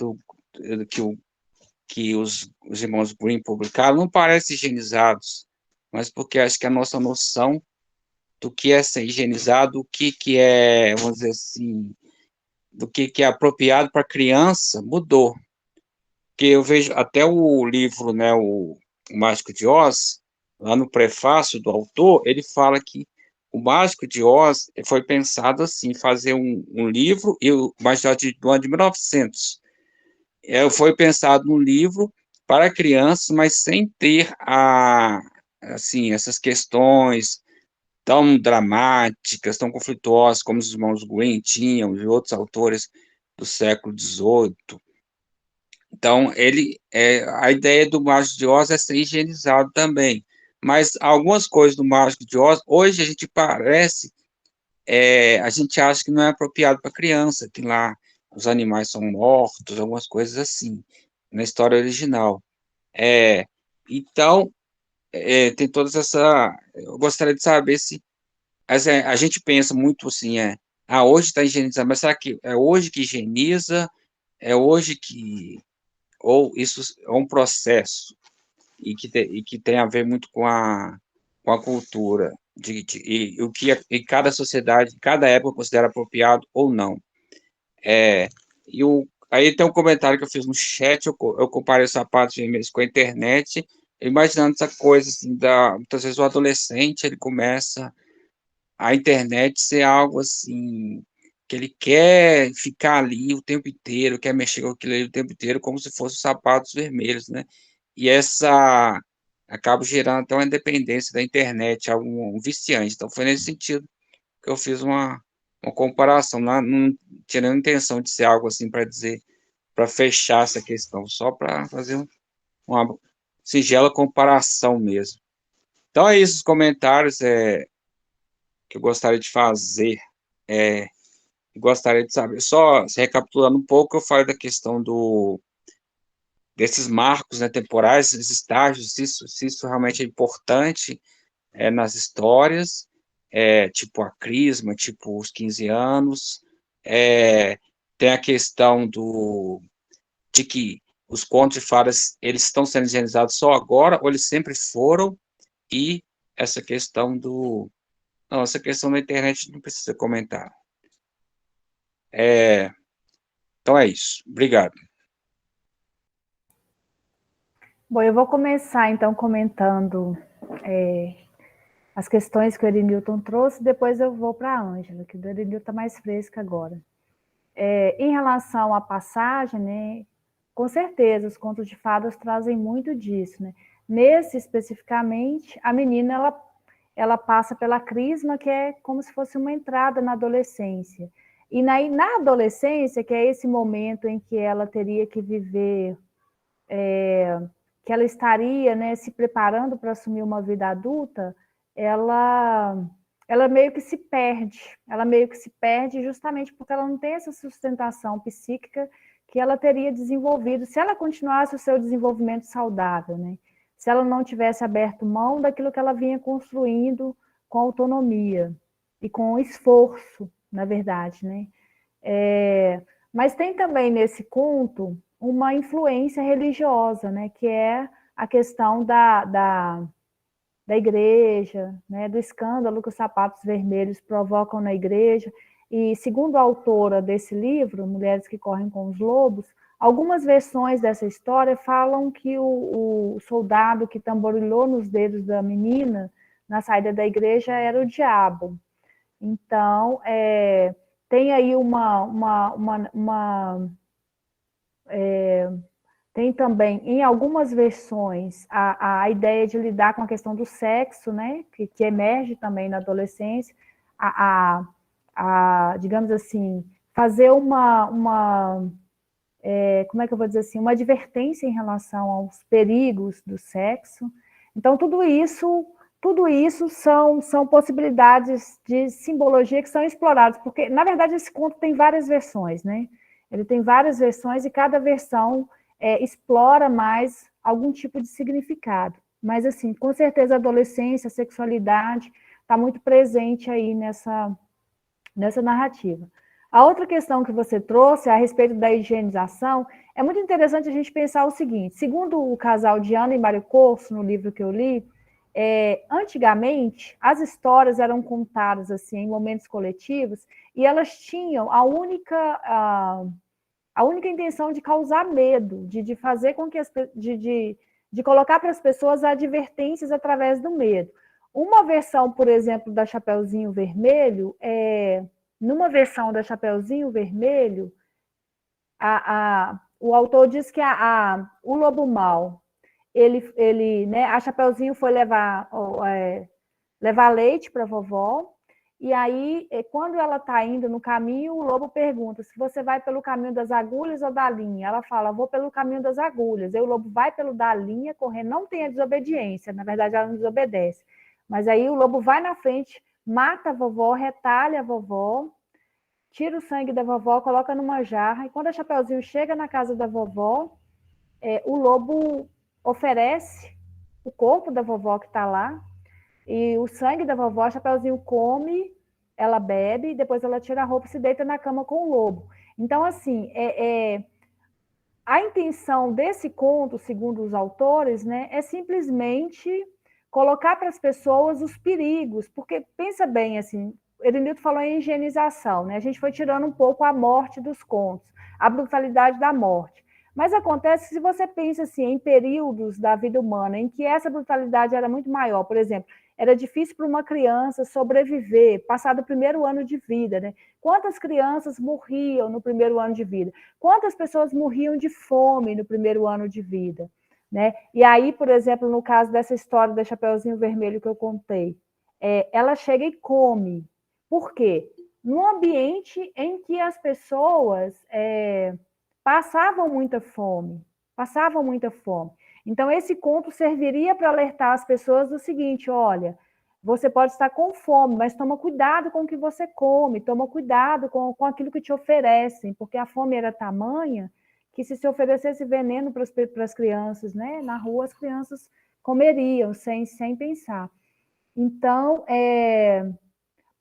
que os irmãos Grimm publicaram não parecem higienizados, mas porque acho que a nossa noção do que é ser higienizado, o que é, vamos dizer assim, do que é apropriado para criança, mudou. Porque eu vejo até o livro, né, o Mágico de Oz, lá no prefácio do autor, ele fala que o Mágico de Oz foi pensado assim, fazer um livro, e o Mágico de Oz do ano de 1900, foi pensado um livro para crianças, mas sem ter assim, essas questões tão dramáticas, tão conflituosas como os irmãos Grimm tinham e outros autores do século XVIII. Então, a ideia do Mágico de Oz é ser higienizado também, mas algumas coisas do Mágico de Oz, hoje a gente acha que não é apropriado para criança, que lá os animais são mortos, algumas coisas assim, na história original. Então, tem todas essa. Eu gostaria de saber se a gente pensa muito assim, hoje está higienizado, mas será que é hoje que higieniza? É hoje que. Ou isso é um processo e que tem a ver muito com a cultura, e o que cada sociedade, cada época considera apropriado ou não. Aí tem um comentário que eu fiz no chat, eu comparei os sapatos vermelhos com a internet, imaginando essa coisa, assim, muitas vezes o adolescente, ele começa a internet ser algo, assim, que ele quer ficar ali o tempo inteiro, quer mexer com aquilo ali o tempo inteiro, como se fossem sapatos vermelhos, né? E acaba gerando até uma dependência da internet, um viciante. Então, foi nesse sentido que eu fiz uma comparação, não tirando a intenção de ser algo assim para dizer, para fechar essa questão, só para fazer uma singela comparação mesmo. Então é isso, os comentários que eu gostaria de fazer. Gostaria de saber, só recapitulando um pouco, eu falei da questão desses marcos, né, temporais, esses estágios, se isso realmente é importante nas histórias, tipo a Crisma, tipo os 15 anos, tem a questão de que os contos de fadas, eles estão sendo higienizados só agora, ou eles sempre foram, e essa questão não, essa questão da internet não precisa comentar. Então é isso. Obrigado. Bom, eu vou começar, então, comentando as questões que o Erenilton trouxe, depois eu vou para a Ângela, que o Erenilton está mais fresca agora. Em relação à passagem, né, com certeza, os contos de fadas trazem muito disso, né? Nesse, especificamente, a menina, ela passa pela crisma, que é como se fosse uma entrada na adolescência. E na adolescência, que é esse momento em que ela teria que viver, que ela estaria, né, se preparando para assumir uma vida adulta, ela meio que se perde. Ela meio que se perde justamente porque ela não tem essa sustentação psíquica que ela teria desenvolvido se ela continuasse o seu desenvolvimento saudável, né? Se ela não tivesse aberto mão daquilo que ela vinha construindo com autonomia e com esforço, na verdade, né? Mas tem também nesse conto uma influência religiosa, né? Que é a questão da igreja, né? Do escândalo que os sapatos vermelhos provocam na igreja. E, segundo a autora desse livro, Mulheres que Correm com os Lobos, algumas versões dessa história falam que o soldado que tamborilou nos dedos da menina na saída da igreja era o diabo. Então, tem aí tem também, em algumas versões, a ideia de lidar com a questão do sexo, né, que emerge também na adolescência, digamos assim, fazer como é que eu vou dizer assim, uma advertência em relação aos perigos do sexo. Então, tudo isso são possibilidades de simbologia que são exploradas, porque, na verdade, esse conto tem várias versões, né? Ele tem várias versões e cada versão explora mais algum tipo de significado. Mas, assim, com certeza a adolescência, a sexualidade está muito presente aí nessa narrativa. A outra questão que você trouxe a respeito da higienização, é muito interessante a gente pensar o seguinte, segundo o casal de Ana e Mário Corso, no livro que eu li, antigamente, as histórias eram contadas assim, em momentos coletivos, e elas tinham a única intenção de causar medo, de fazer com que de colocar para as pessoas advertências através do medo. Uma versão, por exemplo, da Chapeuzinho Vermelho, numa versão da Chapeuzinho Vermelho, o autor diz que o lobo mau, né, a Chapeuzinho foi levar leite para a vovó, e aí, quando ela está indo no caminho, o lobo pergunta se você vai pelo caminho das agulhas ou da linha. Ela fala, vou pelo caminho das agulhas. Aí o lobo vai pelo da linha, correndo, não tem a desobediência, na verdade ela não desobedece. Mas aí o lobo vai na frente, mata a vovó, retalha a vovó, tira o sangue da vovó, coloca numa jarra, e quando a Chapeuzinho chega na casa da vovó, o lobo oferece o corpo da vovó que está lá, e o sangue da vovó, a Chapeuzinho come, ela bebe, e depois ela tira a roupa e se deita na cama com o lobo. Então, assim, a intenção desse conto, segundo os autores, né, é simplesmente colocar para as pessoas os perigos, porque pensa bem, assim, Erenilton falou em higienização, né? A gente foi tirando um pouco a morte dos contos, a brutalidade da morte. Mas acontece que se você pensa assim, em períodos da vida humana em que essa brutalidade era muito maior, por exemplo, era difícil para uma criança sobreviver, passar do primeiro ano de vida, né? Quantas crianças morriam no primeiro ano de vida? Quantas pessoas morriam de fome no primeiro ano de vida? Né? E aí, por exemplo, no caso dessa história da Chapeuzinho Vermelho que eu contei, ela chega e come. Por quê? Num ambiente em que as pessoas passavam muita fome. Então, esse conto serviria para alertar as pessoas do seguinte, olha, você pode estar com fome, mas toma cuidado com o que você come, toma cuidado com aquilo que te oferecem, porque a fome era tamanha que se oferecesse veneno para as crianças, né? Na rua as crianças comeriam sem pensar. Então,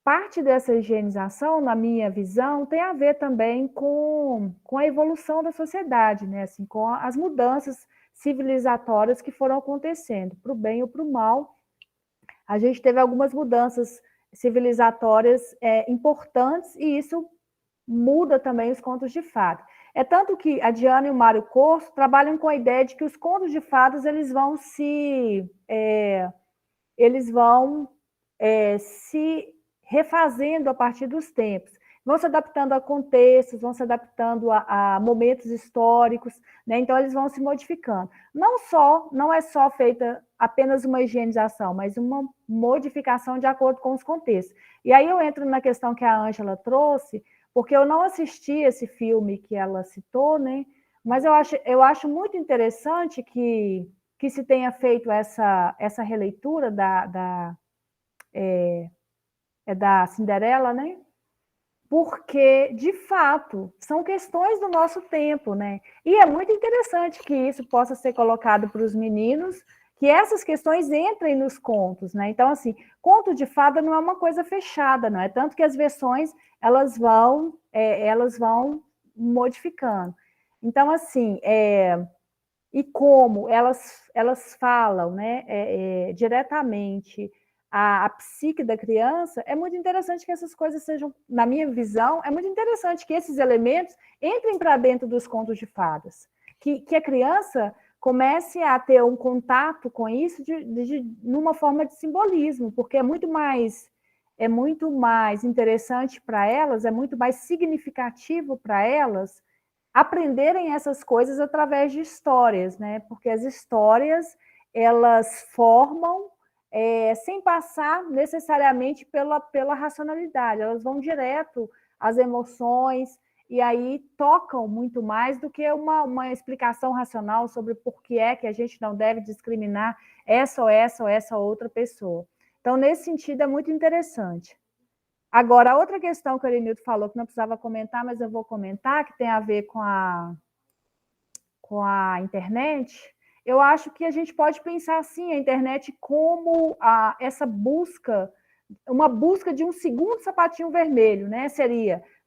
parte dessa higienização, na minha visão, tem a ver também com a evolução da sociedade, né? Assim, com as mudanças civilizatórias que foram acontecendo, para o bem ou para o mal. A gente teve algumas mudanças civilizatórias importantes e isso muda também os contos de fada. É tanto que a Diana e o Mário Corso trabalham com a ideia de que os contos de fadas eles vão se refazendo a partir dos tempos, vão se adaptando a contextos, vão se adaptando a momentos históricos, né? Então eles vão se modificando. Não é só feita apenas uma higienização, mas uma modificação de acordo com os contextos. E aí eu entro na questão que a Ângela trouxe, porque eu não assisti esse filme que ela citou, né? Mas eu acho muito interessante que se tenha feito essa releitura da Cinderela, né? Porque, de fato, são questões do nosso tempo, né? E é muito interessante que isso possa ser colocado para os meninos, que essas questões entrem nos contos, né? Então, assim, conto de fada não é uma coisa fechada, não é? Tanto que as versões, elas vão modificando. Então, assim, e como elas falam, né, diretamente a psique da criança, é muito interessante que essas coisas sejam, na minha visão, é muito interessante que esses elementos entrem para dentro dos contos de fadas, que a criança comece a ter um contato com isso numa forma de simbolismo, porque é muito mais interessante para elas, é muito mais significativo para elas aprenderem essas coisas através de histórias, né? Porque as histórias, elas formam sem passar necessariamente pela racionalidade, elas vão direto às emoções, e aí tocam muito mais do que uma explicação racional sobre por que é que a gente não deve discriminar essa ou essa outra pessoa. Então, nesse sentido, é muito interessante. Agora, a outra questão que o Erenildo falou, que não precisava comentar, mas eu vou comentar, que tem a ver com a internet, eu acho que a gente pode pensar assim, a internet como essa busca, uma busca de um segundo sapatinho vermelho, né?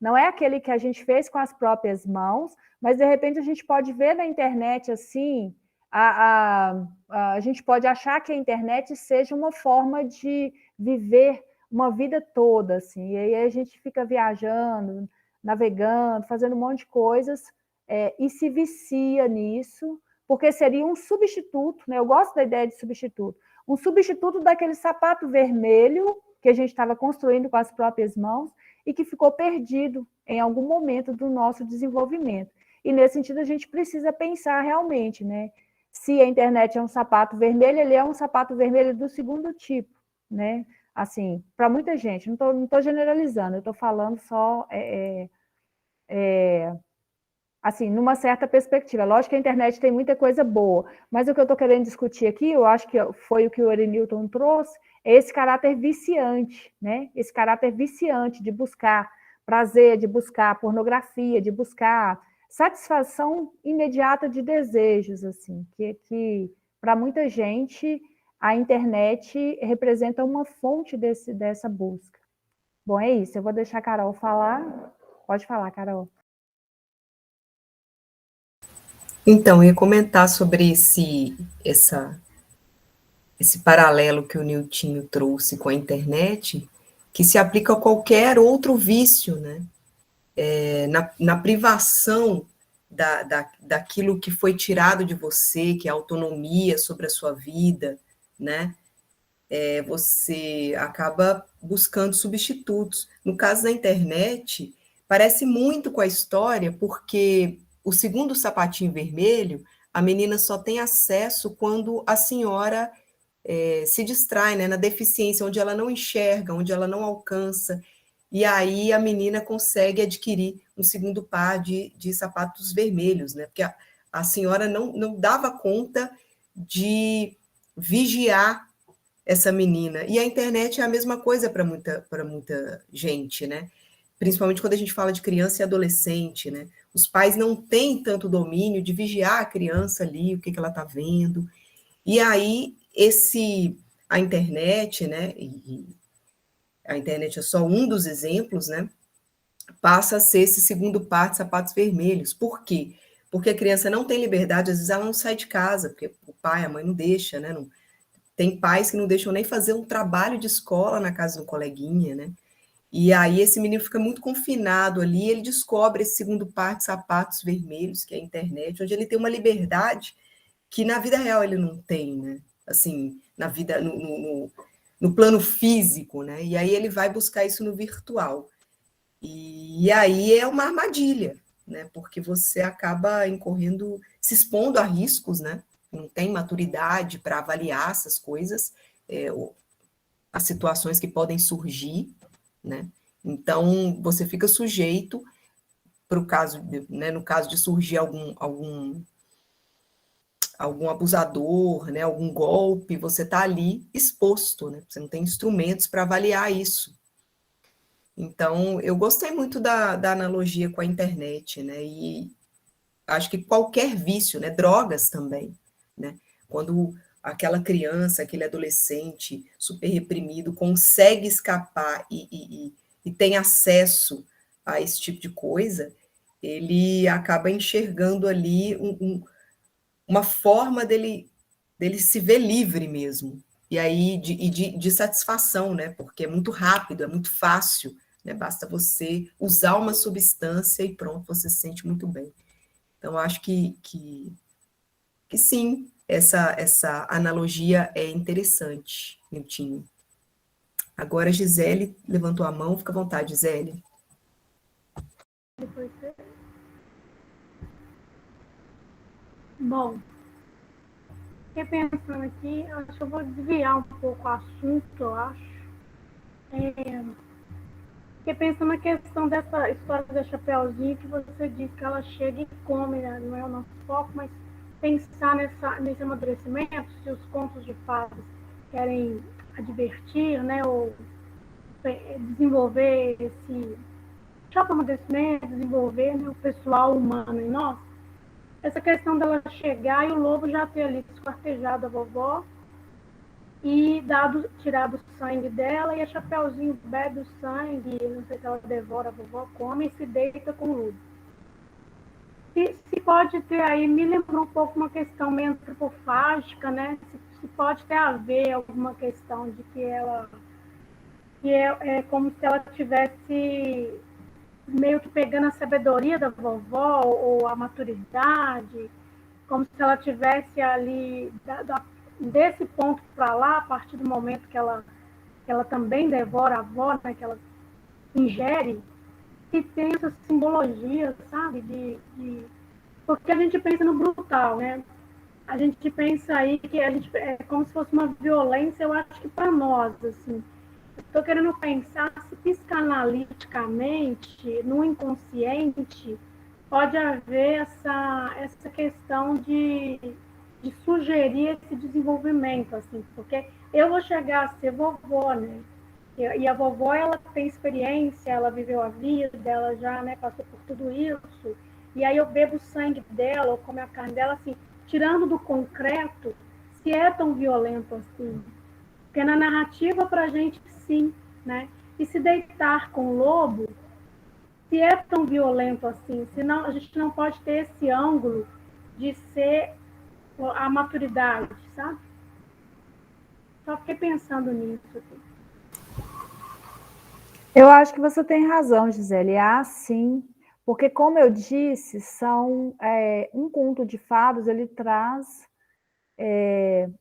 Não é aquele que a gente fez com as próprias mãos, mas de repente a gente pode ver na internet assim, a gente pode achar que a internet seja uma forma de viver uma vida toda, assim, e aí a gente fica viajando, navegando, fazendo um monte de coisas, e se vicia nisso, porque seria um substituto, né? Eu gosto da ideia de substituto, um substituto daquele sapato vermelho que a gente estava construindo com as próprias mãos e que ficou perdido em algum momento do nosso desenvolvimento. E nesse sentido a gente precisa pensar realmente, né? Se a internet é um sapato vermelho, ele é um sapato vermelho do segundo tipo, né? Assim, para muita gente, não estou generalizando, eu estou falando só assim, numa certa perspectiva. Lógico que a internet tem muita coisa boa, mas o que eu estou querendo discutir aqui, eu acho que foi o que o Erenilton trouxe, é esse caráter viciante, né? Esse caráter viciante de buscar prazer, de buscar pornografia, de buscar satisfação imediata de desejos, assim, que para muita gente a internet representa uma fonte dessa busca. Bom, é isso. Eu vou deixar a Carol falar. Pode falar, Carol. Então, eu ia comentar sobre esse paralelo que o Niltinho trouxe com a internet, que se aplica a qualquer outro vício, né? Na privação daquilo que foi tirado de você, que é a autonomia sobre a sua vida, né? Você acaba buscando substitutos. No caso da internet, parece muito com a história, porque o segundo sapatinho vermelho, a menina só tem acesso quando a senhora se distrai, né, na deficiência, onde ela não enxerga, onde ela não alcança, e aí a menina consegue adquirir um segundo par de sapatos vermelhos, né, porque a senhora não dava conta de vigiar essa menina. E a internet é a mesma coisa para muita gente, né? Principalmente quando a gente fala de criança e adolescente, né? Os pais não têm tanto domínio de vigiar a criança ali, o que ela está vendo. E aí, a internet, né? E a internet é só um dos exemplos, né? Passa a ser esse segundo par de sapatos vermelhos. Por quê? Porque a criança não tem liberdade, às vezes ela não sai de casa, porque o pai, a mãe não deixa, né? Tem pais que não deixam nem fazer um trabalho de escola na casa do coleguinha, né? E aí esse menino fica muito confinado ali, ele descobre esse segundo par de sapatos vermelhos, que é a internet, onde ele tem uma liberdade que na vida real ele não tem, né? Assim, na vida, no plano físico, né? E aí ele vai buscar isso no virtual. E aí é uma armadilha, né? Porque você acaba incorrendo, se expondo a riscos, né? Não tem maturidade para avaliar essas coisas, as situações que podem surgir, né? Então você fica sujeito para o caso, né? No caso de surgir algum abusador, né? Algum golpe, você está ali exposto, né? Você não tem instrumentos para avaliar isso. Então, eu gostei muito da analogia com a internet, né? E acho que qualquer vício, né? Drogas também, né? Quando aquela criança, aquele adolescente super reprimido consegue escapar e tem acesso a esse tipo de coisa, ele acaba enxergando ali uma forma dele se ver livre mesmo. E aí, de satisfação, né? Porque é muito rápido, é muito fácil, né? Basta você usar uma substância e pronto, você se sente muito bem. Então, acho que sim, essa analogia é interessante, Niltinho. Agora, a Gisele levantou a mão, fica à vontade, Gisele. Bom, fiquei pensando aqui, acho que eu vou desviar um pouco o assunto, eu acho. Fiquei pensando na questão dessa história da Chapeuzinho, que você disse que ela chega e come, né? Não é o nosso foco, mas pensar nesse amadurecimento, se os contos de fadas querem advertir, né, ou desenvolver esse amadurecimento, desenvolver, né, o pessoal humano em nós. Essa questão dela chegar e o lobo já ter ali esquartejado a vovó e tirado o sangue dela, e a Chapeuzinho bebe o sangue, não sei se ela devora a vovó, come e se deita com o lobo. Se pode ter aí, me lembrou um pouco uma questão meio antropofágica, né? Se pode ter a ver alguma questão de que ela... que é como se ela tivesse meio que pegando a sabedoria da vovó, ou a maturidade, como se ela tivesse ali, desse ponto para lá, a partir do momento que ela também devora a avó, né, que ela ingere, e tem essa simbologia, sabe, porque a gente pensa no brutal, né? A gente pensa aí que é como se fosse uma violência, eu acho que para nós, assim. Estou querendo pensar se psicanaliticamente, no inconsciente, pode haver essa questão de sugerir esse desenvolvimento, assim, porque eu vou chegar a ser vovó, né? E a vovó, ela tem experiência, ela viveu a vida, ela já, né, passou por tudo isso, e aí eu bebo o sangue dela, ou como a carne dela, assim, tirando do concreto, se é tão violento assim. Porque na narrativa, para a gente, sim, né? E se deitar com o lobo, se é tão violento assim, senão a gente não pode ter esse ângulo de ser a maturidade, sabe? Só fiquei pensando nisso aqui. Eu acho que você tem razão, Gisele. Sim, porque, como eu disse, um conto de fadas, ele traz,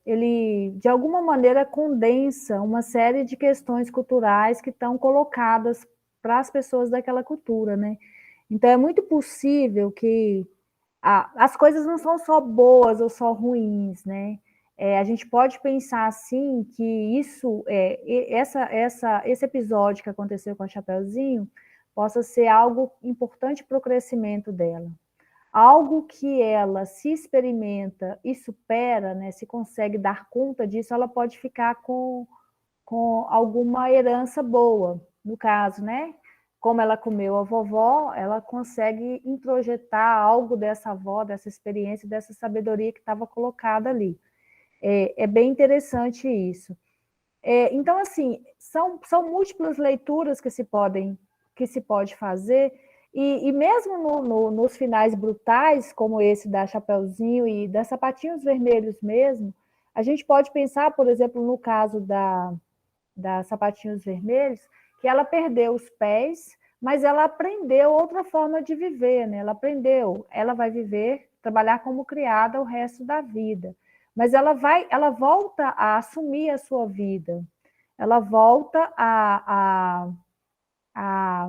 ele, de alguma maneira, condensa uma série de questões culturais que estão colocadas para as pessoas daquela cultura, né? Então, é muito possível que as coisas não são só boas ou só ruins, né? A gente pode pensar assim que esse episódio que aconteceu com a Chapeuzinho possa ser algo importante para o crescimento dela. Algo que ela se experimenta e supera, né, se consegue dar conta disso, ela pode ficar com alguma herança boa, no caso, né? Como ela comeu a vovó, ela consegue introjetar algo dessa avó, dessa experiência, dessa sabedoria que estava colocada ali. É bem interessante isso. Então, assim, são múltiplas leituras que se pode fazer, e mesmo nos finais brutais, como esse da Chapeuzinho e da Sapatinhos Vermelhos mesmo, a gente pode pensar, por exemplo, no caso da Sapatinhos Vermelhos, que ela perdeu os pés, mas ela aprendeu outra forma de viver, né? Ela vai viver, trabalhar como criada o resto da vida, mas ela volta a assumir a sua vida, ela volta a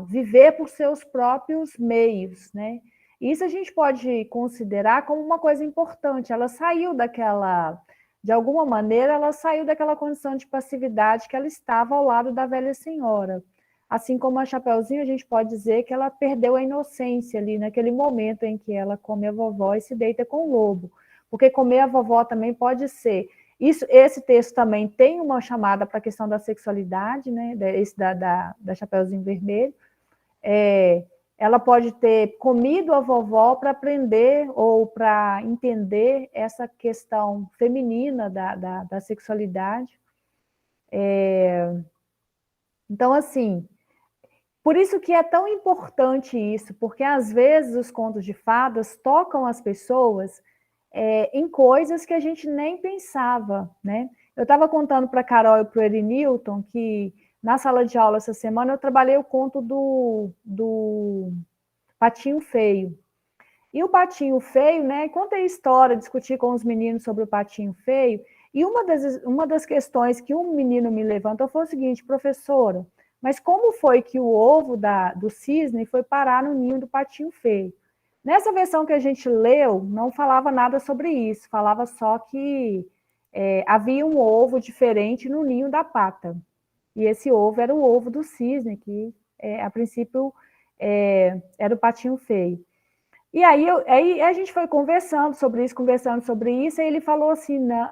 viver por seus próprios meios, né? Isso a gente pode considerar como uma coisa importante. Ela saiu de alguma maneira, ela saiu daquela condição de passividade que ela estava ao lado da velha senhora. Assim como a Chapeuzinho, a gente pode dizer que ela perdeu a inocência ali, naquele momento em que ela come a vovó e se deita com o lobo. Porque comer a vovó também pode ser... Esse texto também tem uma chamada para a questão da sexualidade, né? Esse da Chapeuzinho Vermelho. Ela pode ter comido a vovó para aprender ou para entender essa questão feminina da sexualidade. Então, assim, por isso que é tão importante isso, porque às vezes os contos de fadas tocam as pessoas em coisas que a gente nem pensava, né? Eu estava contando para a Carol e para o Erinilton que na sala de aula essa semana eu trabalhei o conto do Patinho Feio. E o Patinho Feio, né? Contei história, discuti com os meninos sobre o Patinho Feio, e uma das questões que um menino me levantou foi o seguinte: professora, mas como foi que o ovo do cisne foi parar no ninho do Patinho Feio? Nessa versão que a gente leu, não falava nada sobre isso, falava só que havia um ovo diferente no ninho da pata. E esse ovo era o ovo do cisne, que a princípio era o Patinho Feio. E aí a gente foi conversando sobre isso, e ele falou assim, né,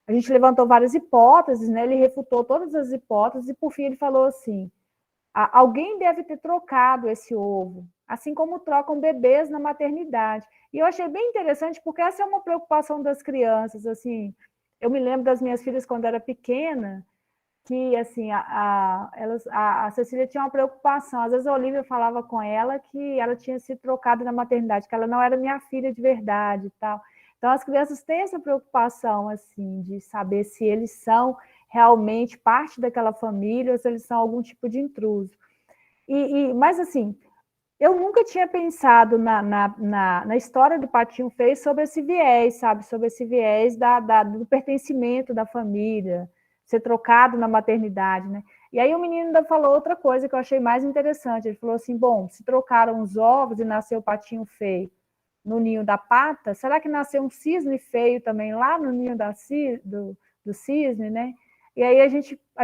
a gente levantou várias hipóteses, né, ele refutou todas as hipóteses, e por fim ele falou assim: alguém deve ter trocado esse ovo, assim como trocam bebês na maternidade. E eu achei bem interessante, porque essa é uma preocupação das crianças. Assim, eu me lembro das minhas filhas quando era pequena, que assim, a Cecília tinha uma preocupação. Às vezes a Olivia falava com ela que ela tinha sido trocada na maternidade, que ela não era minha filha de verdade e tal. Então as crianças têm essa preocupação assim, de saber se eles são realmente parte daquela família ou se eles são algum tipo de intruso. Mas assim, eu nunca tinha pensado na história do Patinho Feio sobre esse viés, sabe? Sobre esse viés do pertencimento da família, ser trocado na maternidade, né? E aí o menino ainda falou outra coisa que eu achei mais interessante. Ele falou assim: bom, se trocaram os ovos e nasceu o Patinho Feio no ninho da pata, será que nasceu um cisne feio também lá no ninho do cisne, né? E aí a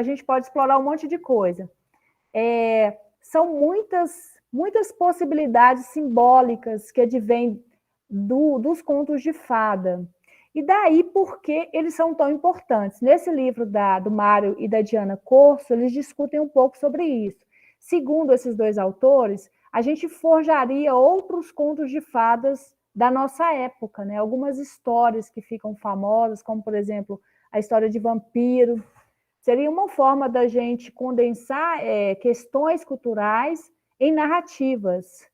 gente pode explorar um monte de coisa. São muitas possibilidades simbólicas que advêm dos contos de fada. E daí por que eles são tão importantes? Nesse livro do Mário e da Diana Corso, eles discutem um pouco sobre isso. Segundo esses dois autores, a gente forjaria outros contos de fadas da nossa época, né? Algumas histórias que ficam famosas, como, por exemplo, a história de vampiro. Seria uma forma da gente condensar questões culturais em narrativas.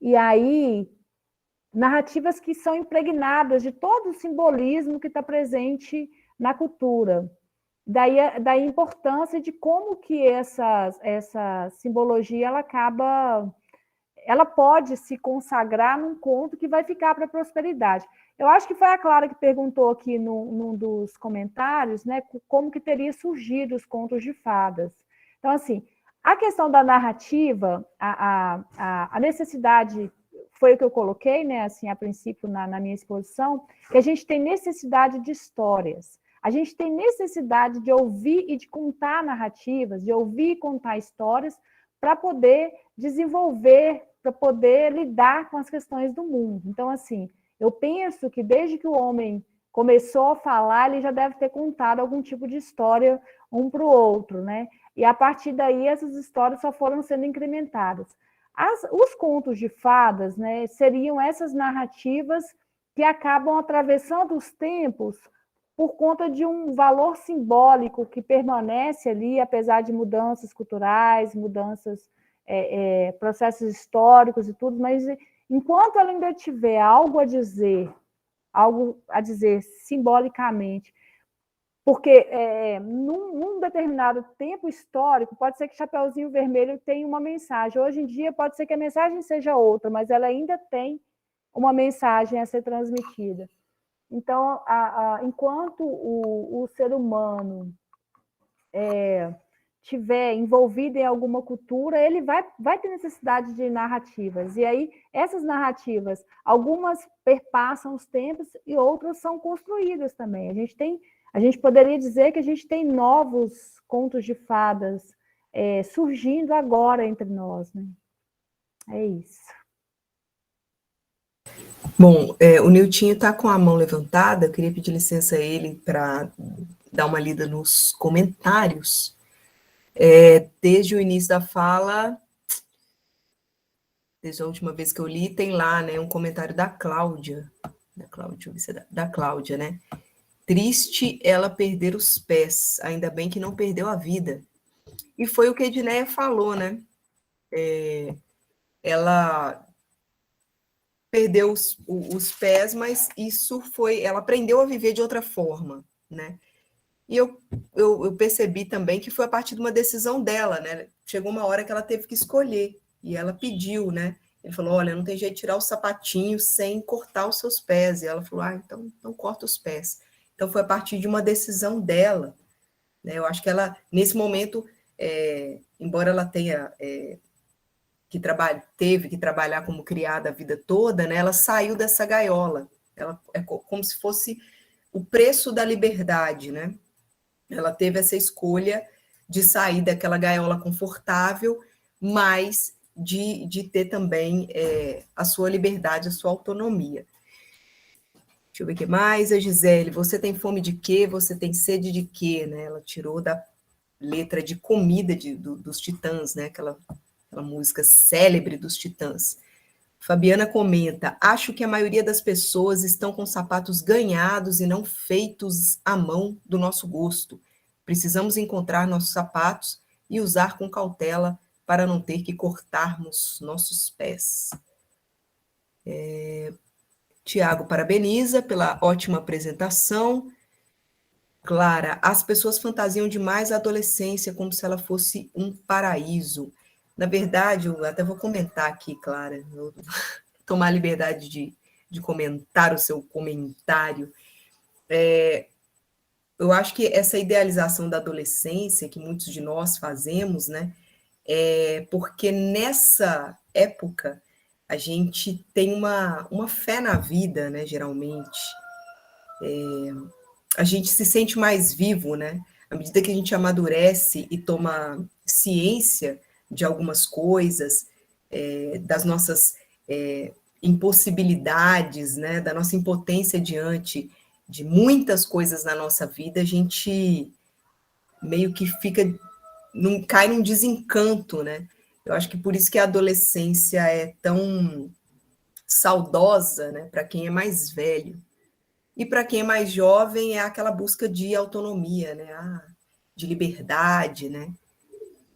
E aí, narrativas que são impregnadas de todo o simbolismo que está presente na cultura. Daí a importância de como que essa simbologia ela pode se consagrar num conto que vai ficar para a prosperidade. Eu acho que foi a Clara que perguntou aqui num dos comentários, né, como que teria surgido os contos de fadas. Então, assim, a questão da narrativa, a necessidade, foi o que eu coloquei, né, assim, a princípio na minha exposição, que a gente tem necessidade de histórias. A gente tem necessidade de ouvir e de contar narrativas, de ouvir e contar histórias para poder desenvolver, para poder lidar com as questões do mundo. Então, assim, eu penso que desde que o homem começou a falar, ele já deve ter contado algum tipo de história um para o outro, né? E a partir daí essas histórias só foram sendo incrementadas. Os contos de fadas, né, seriam essas narrativas que acabam atravessando os tempos por conta de um valor simbólico que permanece ali, apesar de mudanças culturais, mudanças, processos históricos e tudo, mas enquanto ela ainda tiver algo a dizer simbolicamente, Porque num determinado tempo histórico, pode ser que Chapeuzinho Vermelho tenha uma mensagem. Hoje em dia, pode ser que a mensagem seja outra, mas ela ainda tem uma mensagem a ser transmitida. Então, enquanto o ser humano tiver envolvido em alguma cultura, ele vai ter necessidade de narrativas. E aí, essas narrativas, algumas perpassam os tempos e outras são construídas também. A gente poderia dizer que a gente tem novos contos de fadas surgindo agora entre nós, né? É isso. Bom, o Niltinho está com a mão levantada, eu queria pedir licença a ele para dar uma lida nos comentários. Desde o início da fala, desde a última vez que eu li, tem lá, né, um comentário da Cláudia, deixa eu ver se é da Cláudia, né? Triste ela perder os pés, ainda bem que não perdeu a vida. E foi o que a Edneia falou, né? Ela perdeu os pés, mas ela aprendeu a viver de outra forma, né? E eu percebi também que foi a partir de uma decisão dela, né? Chegou uma hora que ela teve que escolher, e ela pediu, né? Ele falou, olha, não tem jeito de tirar o sapatinho sem cortar os seus pés. E ela falou, então não corta os pés. Então, foi a partir de uma decisão dela, né? Eu acho que ela, nesse momento, embora ela tenha teve que trabalhar como criada a vida toda, né? Ela saiu dessa gaiola. Ela é como se fosse o preço da liberdade, né? Ela teve essa escolha de sair daquela gaiola confortável, mas de ter também a sua liberdade, a sua autonomia. Deixa eu ver o que mais. A Gisele, você tem fome de quê? Você tem sede de quê? Né? Ela tirou da letra de Comida dos Titãs, né? Aquela música célebre dos Titãs. Fabiana comenta, acho que a maioria das pessoas estão com sapatos ganhados e não feitos à mão do nosso gosto. Precisamos encontrar nossos sapatos e usar com cautela para não ter que cortarmos nossos pés. Tiago parabeniza pela ótima apresentação. Clara, as pessoas fantasiam demais a adolescência como se ela fosse um paraíso. Na verdade, eu até vou comentar aqui, Clara, vou tomar a liberdade de comentar o seu comentário. Eu acho que essa idealização da adolescência, que muitos de nós fazemos, né, porque nessa época a gente tem uma fé na vida, né, geralmente. A gente se sente mais vivo, né? À medida que a gente amadurece e toma ciência de algumas coisas, das nossas impossibilidades, né? Da nossa impotência diante de muitas coisas na nossa vida, a gente meio que cai num desencanto, né? Eu acho que por isso que a adolescência é tão saudosa, né? Para quem é mais velho. E para quem é mais jovem, é aquela busca de autonomia, né? De liberdade, né?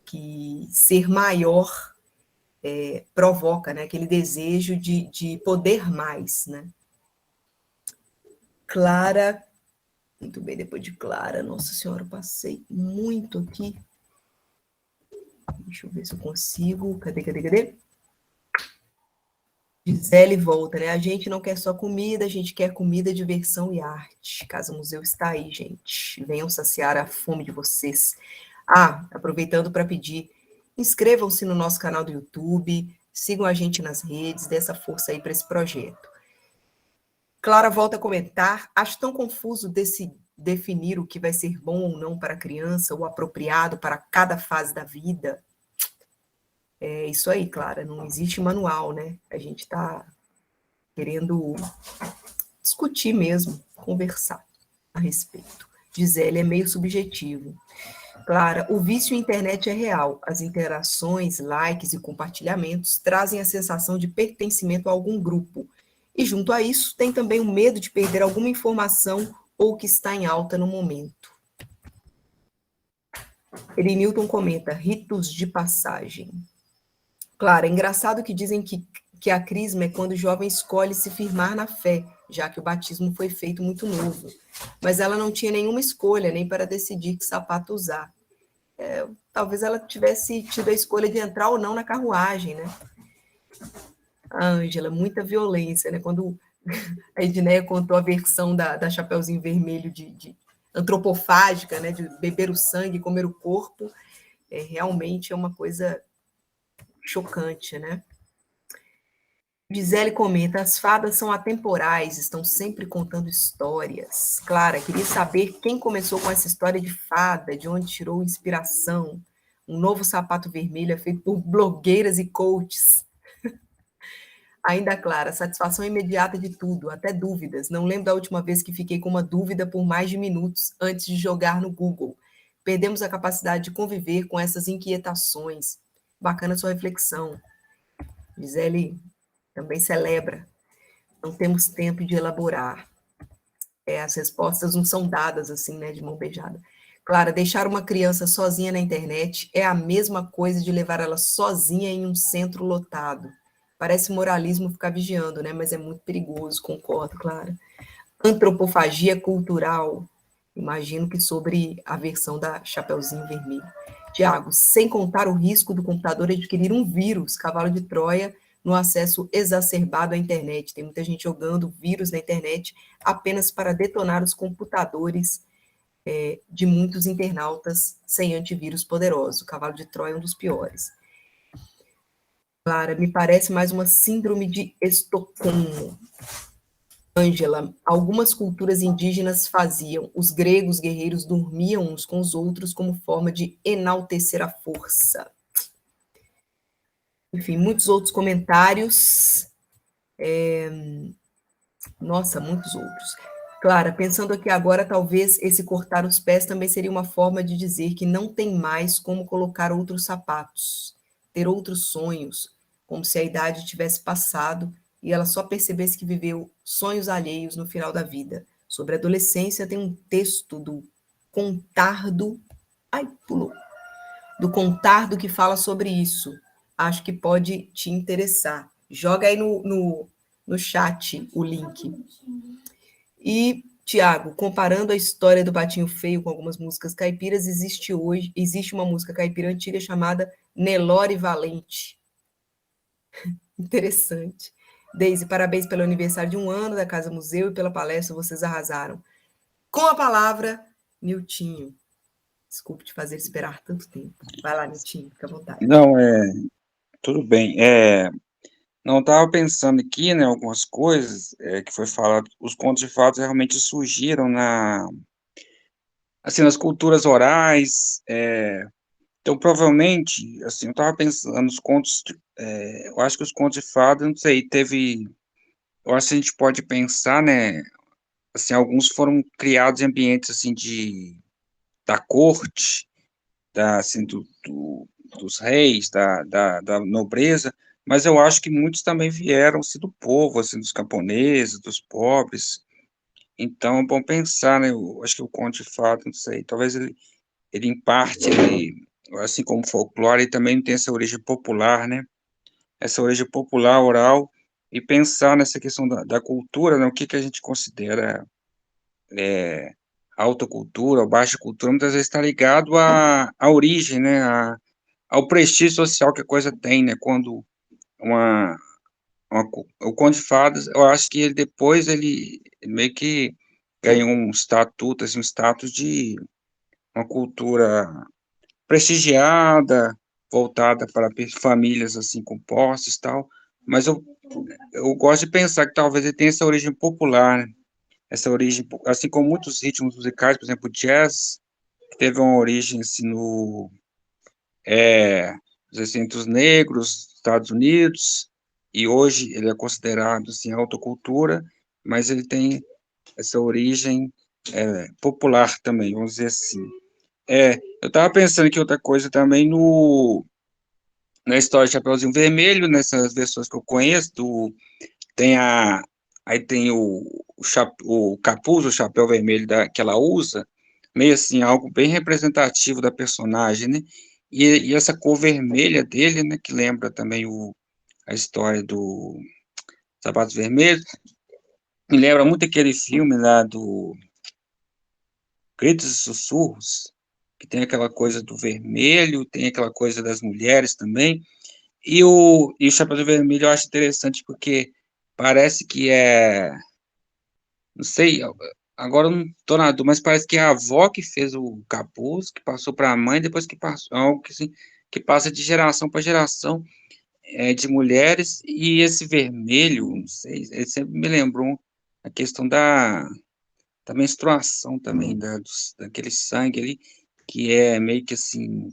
Que ser maior provoca, né? Aquele desejo de poder mais, né? Clara, muito bem, depois de Clara, nossa senhora, eu passei muito aqui. Deixa eu ver se eu consigo. Cadê? Gisele volta, né? A gente não quer só comida, a gente quer comida, diversão e arte. Casa Museu está aí, gente. Venham saciar a fome de vocês. Aproveitando para pedir, inscrevam-se no nosso canal do YouTube, sigam a gente nas redes, dê essa força aí para esse projeto. Clara volta a comentar, acho tão confuso definir o que vai ser bom ou não para a criança, o apropriado para cada fase da vida. É isso aí, Clara, não existe manual, né? A gente está querendo discutir mesmo, conversar a respeito. Gisele, é meio subjetivo. Clara, o vício em internet é real. As interações, likes e compartilhamentos trazem a sensação de pertencimento a algum grupo. E junto a isso, tem também o medo de perder alguma informação ou que está em alta no momento. Elinilton comenta, ritos de passagem. Claro, é engraçado que dizem que a crisma é quando o jovem escolhe se firmar na fé, já que o batismo foi feito muito novo. Mas ela não tinha nenhuma escolha, nem para decidir que sapato usar. Talvez ela tivesse tido a escolha de entrar ou não na carruagem, né? A Ângela, muita violência, né? Quando a Edneia contou a versão da Chapeuzinho Vermelho de antropofágica, né? De beber o sangue, comer o corpo, realmente é uma coisa chocante, né? Gisele comenta, as fadas são atemporais, estão sempre contando histórias. Clara, queria saber quem começou com essa história de fada, de onde tirou inspiração. Um novo sapato vermelho é feito por blogueiras e coaches. Ainda Clara, satisfação imediata de tudo, até dúvidas. Não lembro da última vez que fiquei com uma dúvida por mais de minutos antes de jogar no Google. Perdemos a capacidade de conviver com essas inquietações. Bacana sua reflexão. Gisele também celebra. Não temos tempo de elaborar. As respostas não são dadas assim, né, de mão beijada. Clara, deixar uma criança sozinha na internet é a mesma coisa de levar ela sozinha em um centro lotado. Parece moralismo ficar vigiando, né, mas é muito perigoso, concordo, Clara. Antropofagia cultural. Imagino que sobre a versão da Chapeuzinho Vermelho. Tiago, sem contar o risco do computador adquirir um vírus, cavalo de Troia, no acesso exacerbado à internet. Tem muita gente jogando vírus na internet apenas para detonar os computadores de muitos internautas sem antivírus poderoso. O cavalo de Troia é um dos piores. Clara, me parece mais uma síndrome de Estocolmo. Ângela, algumas culturas indígenas faziam. Os gregos guerreiros dormiam uns com os outros como forma de enaltecer a força. Enfim, muitos outros comentários. Nossa, muitos outros. Clara, pensando aqui agora, talvez esse cortar os pés também seria uma forma de dizer que não tem mais como colocar outros sapatos, ter outros sonhos, como se a idade tivesse passado e ela só percebesse que viveu sonhos alheios no final da vida. Sobre a adolescência, tem um texto do Contardo, pulou, do Contardo que fala sobre isso. Acho que pode te interessar. Joga aí no chat o link. E, Tiago, comparando a história do Patinho Feio com algumas músicas caipiras, existe uma música caipira antiga chamada Nelore Valente. Interessante. Deise, parabéns pelo aniversário de 1 ano da Casa Museu e pela palestra, vocês arrasaram. Com a palavra, Niltinho. Desculpe te fazer esperar tanto tempo. Vai lá, Niltinho, fica à vontade. Não, tudo bem. Não, estava pensando aqui, né, algumas coisas que foi falado. Os contos de fadas realmente surgiram assim, nas culturas orais. Então, provavelmente, assim, eu estava pensando, eu acho que os contos de fadas, não sei, eu acho que a gente pode pensar, né, assim, alguns foram criados em ambientes, assim, da corte, assim, dos reis, da nobreza, mas eu acho que muitos também vieram, assim, do povo, assim, dos camponeses, dos pobres. Então, é bom pensar, né, eu acho que o conto de fadas, não sei, talvez ele em parte, assim como o folclore, ele também tem essa origem popular, né? Essa origem popular, oral, e pensar nessa questão da cultura, né? O que a gente considera alta cultura ou baixa cultura, muitas vezes está ligado à origem, né? Ao prestígio social que a coisa tem, né? Quando o Conto de Fadas, eu acho que ele meio que ganhou um estatuto, assim, um status de uma cultura prestigiada, voltada para famílias assim com posses e tal, mas eu gosto de pensar que talvez ele tenha essa origem popular, né? Essa origem, assim como muitos ritmos musicais, por exemplo, o jazz, que teve uma origem assim assim, entre os negros dos Estados Unidos, e hoje ele é considerado assim alta cultura, mas ele tem essa origem popular também, vamos dizer assim. Eu estava pensando que outra coisa também na história de Chapeuzinho Vermelho, nessas versões que eu conheço, aí tem o capuz, o chapéu vermelho que ela usa, meio assim, algo bem representativo da personagem, né? E essa cor vermelha dele, né, que lembra também a história do Sapatos Vermelhos, me lembra muito aquele filme lá do Gritos e Sussurros, que tem aquela coisa do vermelho, tem aquela coisa das mulheres também. E o Chapéu Vermelho eu acho interessante porque parece que não sei, agora eu não estou na dúvida, mas parece que é a avó que fez o capuz, que passou para a mãe, depois que passou, algo que, assim, que passa de geração para geração, de mulheres, e esse vermelho, não sei, ele sempre me lembrou a questão da menstruação também, daquele sangue ali, que é meio que assim,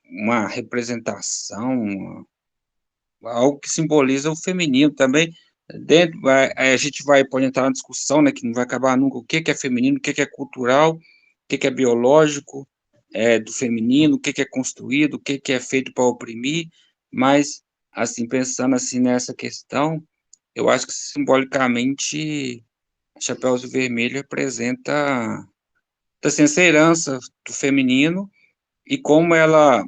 uma representação, algo que simboliza o feminino também. A gente pode entrar na discussão, né, que não vai acabar nunca, o que é feminino, o que é cultural, o que é biológico, do feminino, o que é construído, o que é feito para oprimir, mas, assim, pensando assim nessa questão, eu acho que simbolicamente Chapeuzinho Vermelho representa assim, essa herança do feminino e como ela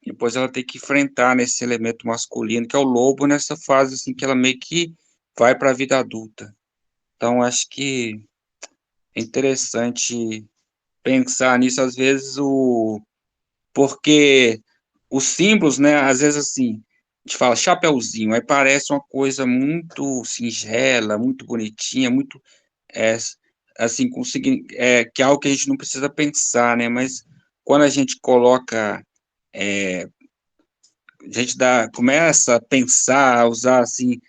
depois ela tem que enfrentar nesse elemento masculino, que é o lobo, nessa fase assim que ela meio que vai para a vida adulta. Então, acho que é interessante pensar nisso, às vezes, porque os símbolos, né, às vezes assim, a gente fala chapeuzinho, aí parece uma coisa muito singela, muito bonitinha, muito, é, assim, que é algo que a gente não precisa pensar, né, mas quando a gente coloca, a gente começa a pensar, a usar, assim,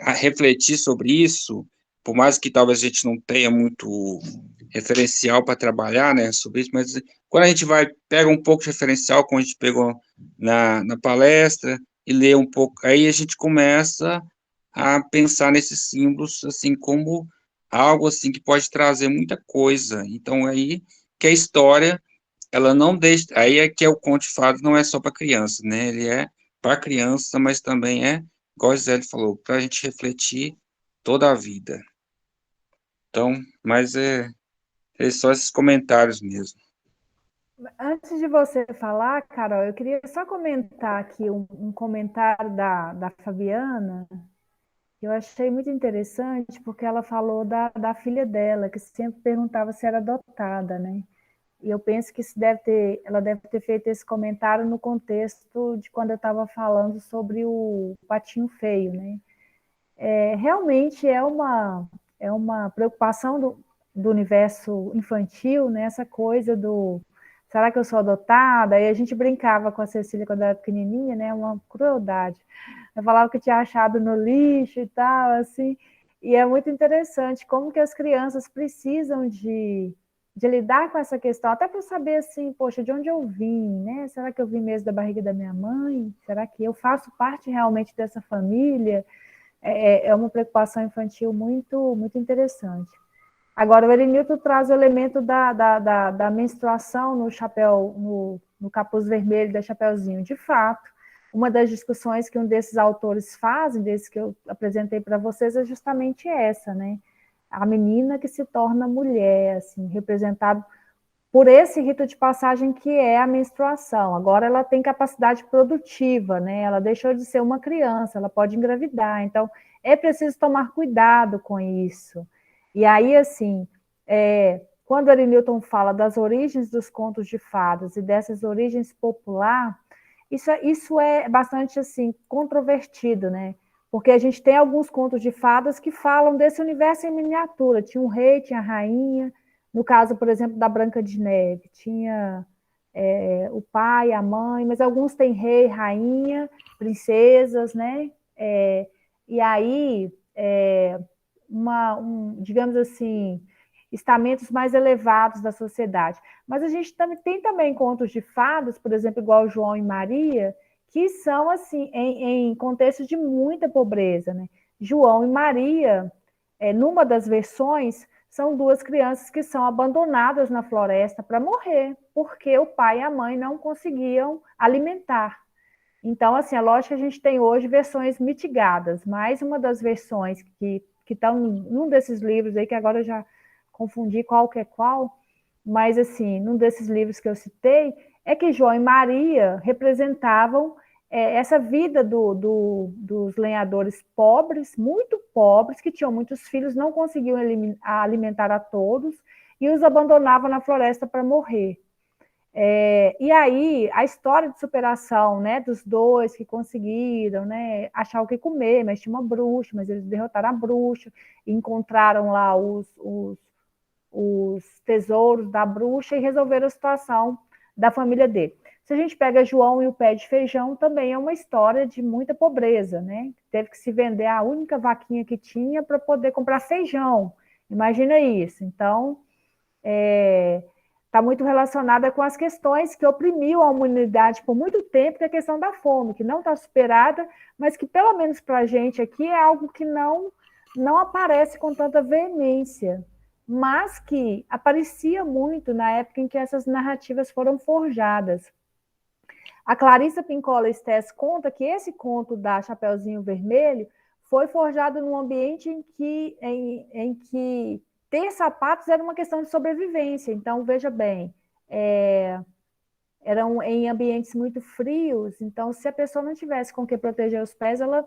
a refletir sobre isso, por mais que talvez a gente não tenha muito referencial para trabalhar, né, sobre isso, mas quando a gente pega um pouco de referencial, como a gente pegou na palestra, e lê um pouco, aí a gente começa a pensar nesses símbolos, assim, como algo, assim, que pode trazer muita coisa. Então, aí que a história ela não deixa. Aí é que é o conto de fadas, não é só para criança, né? Ele é para criança, mas também igual a Gisele falou, para a gente refletir toda a vida. Então, mas é só esses comentários mesmo. Antes de você falar, Carol, eu queria só comentar aqui um comentário da Fabiana, que eu achei muito interessante, porque ela falou da filha dela, que sempre perguntava se era adotada, né? E eu penso que ela deve ter feito esse comentário no contexto de quando eu estava falando sobre o Patinho Feio, né? Realmente é uma preocupação do universo infantil, né? Essa coisa será que eu sou adotada? Aí a gente brincava com a Cecília quando era pequenininha, né? Uma crueldade. Eu falava que tinha achado no lixo e tal, assim. E é muito interessante como que as crianças precisam de lidar com essa questão, até para saber assim, poxa, de onde eu vim, né? Será que eu vim mesmo da barriga da minha mãe? Será que eu faço parte realmente dessa família? É uma preocupação infantil muito, muito interessante. Agora, o Elenilton traz o elemento da menstruação no chapéu, no capuz vermelho da Chapeuzinho. De fato, uma das discussões que um desses autores fazem, desse que eu apresentei para vocês, é justamente essa, né? A menina que se torna mulher, assim, representado por esse rito de passagem que é a menstruação. Agora ela tem capacidade produtiva, né? Ela deixou de ser uma criança, ela pode engravidar. Então, é preciso tomar cuidado com isso. E aí, assim, quando Arenilton fala das origens dos contos de fadas e dessas origens popular, isso é bastante, assim, controvertido, né? Porque a gente tem alguns contos de fadas que falam desse universo em miniatura. Tinha um rei, tinha a rainha. No caso, por exemplo, da Branca de Neve, tinha o pai, a mãe, mas alguns têm rei, rainha, princesas, né? E aí, digamos assim, estamentos mais elevados da sociedade. Mas a gente tem também contos de fadas, por exemplo, igual João e Maria, que são assim em contextos de muita pobreza, né? João e Maria, numa das versões, são duas crianças que são abandonadas na floresta para morrer, porque o pai e a mãe não conseguiam alimentar. Então, assim, é lógico que a gente tem hoje versões mitigadas, mas uma das versões que estão num desses livros aí, que agora eu já confundi qual que é qual, mas, assim, num desses livros que eu citei, é que João e Maria representavam essa vida dos lenhadores pobres, muito pobres, que tinham muitos filhos, não conseguiam alimentar a todos e os abandonavam na floresta para morrer. E aí, a história de superação, né, dos dois que conseguiram, né, achar o que comer, mas tinha uma bruxa, mas eles derrotaram a bruxa, e encontraram lá os tesouros da bruxa e resolveram a situação da família dele. Se a gente pega João e o pé de feijão, também é uma história de muita pobreza, né? Teve que se vender a única vaquinha que tinha para poder comprar feijão. Imagina isso. Então, está muito relacionada com as questões que oprimiu a humanidade por muito tempo, que é a questão da fome, que não está superada, mas que, pelo menos para a gente aqui, é algo que não aparece com tanta veemência, mas que aparecia muito na época em que essas narrativas foram forjadas. A Clarissa Pinkola Estés conta que esse conto da Chapeuzinho Vermelho foi forjado num ambiente em que ter sapatos era uma questão de sobrevivência. Então, veja bem, eram em ambientes muito frios, então, se a pessoa não tivesse com que proteger os pés, ela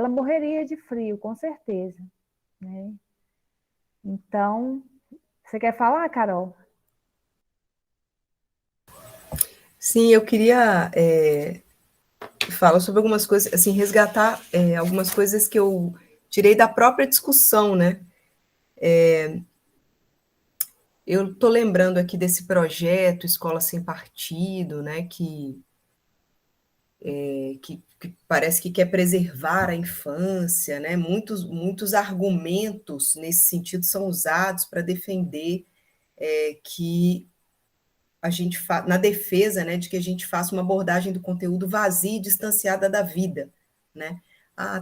morreria de frio, com certeza. Né? Então, você quer falar, Carol? Sim, eu queria falar sobre algumas coisas, assim, resgatar algumas coisas que eu tirei da própria discussão, né? Eu estou lembrando aqui desse projeto Escola Sem Partido, né? Que parece que quer preservar a infância, né? Muitos argumentos nesse sentido são usados para defender que a gente na defesa, né, de que a gente faça uma abordagem do conteúdo vazia e distanciada da vida, né?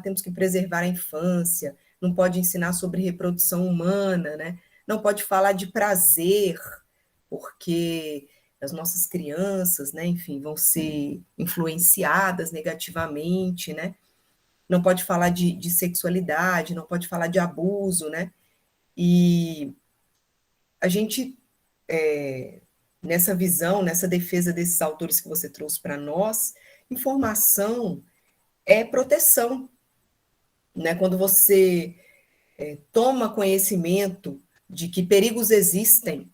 Temos que preservar a infância, não pode ensinar sobre reprodução humana, né? Não pode falar de prazer, porque as nossas crianças, né, enfim, vão ser influenciadas negativamente, né? Não pode falar de sexualidade, não pode falar de abuso, né? E a gente, nessa visão, nessa defesa desses autores que você trouxe para nós, informação é proteção, né? Quando você toma conhecimento de que perigos existem,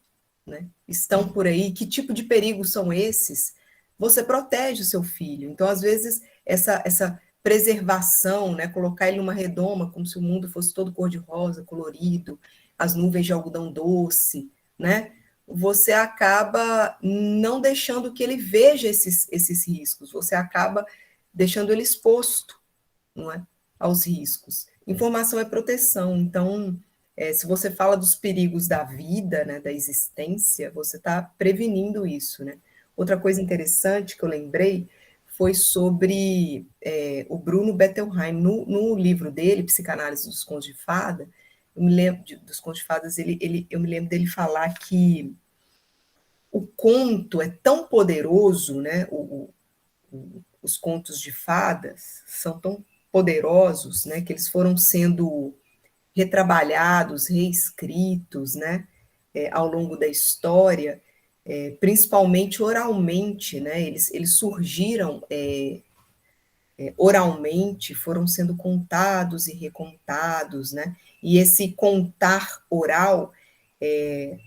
né? Estão por aí, que tipo de perigos são esses, você protege o seu filho. Então, às vezes, essa preservação, né? Colocar ele numa redoma, como se o mundo fosse todo cor-de-rosa, colorido, as nuvens de algodão doce, né? Você acaba não deixando que ele veja esses riscos, você acaba deixando ele exposto, não é? Aos riscos. Informação é proteção, então, se você fala dos perigos da vida, né, da existência, você está prevenindo isso, né? Outra coisa interessante que eu lembrei foi sobre o Bruno Bettelheim, no livro dele, Psicanálise dos Contos de Fada, eu me lembro dos Contos de Fadas, eu me lembro dele falar que o conto é tão poderoso, né? Os contos de fadas são tão poderosos, né? Que eles foram sendo retrabalhados, reescritos, né? Ao longo da história, principalmente oralmente, né? Eles surgiram oralmente, foram sendo contados e recontados, né? E esse contar oral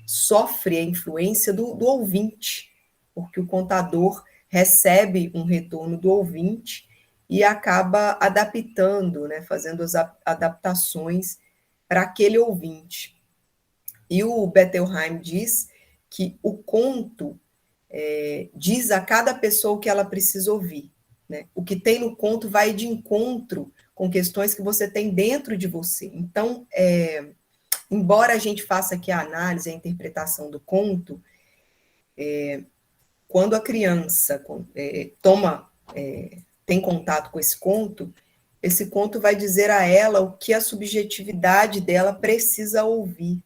sofre a influência do ouvinte, porque o contador recebe um retorno do ouvinte e acaba adaptando, né, fazendo as adaptações para aquele ouvinte. E o Bettelheim diz que o conto diz a cada pessoa o que ela precisa ouvir. Né? O que tem no conto vai de encontro com questões que você tem dentro de você. Então, embora a gente faça aqui a análise, a interpretação do conto, quando a criança tem contato com esse conto vai dizer a ela o que a subjetividade dela precisa ouvir.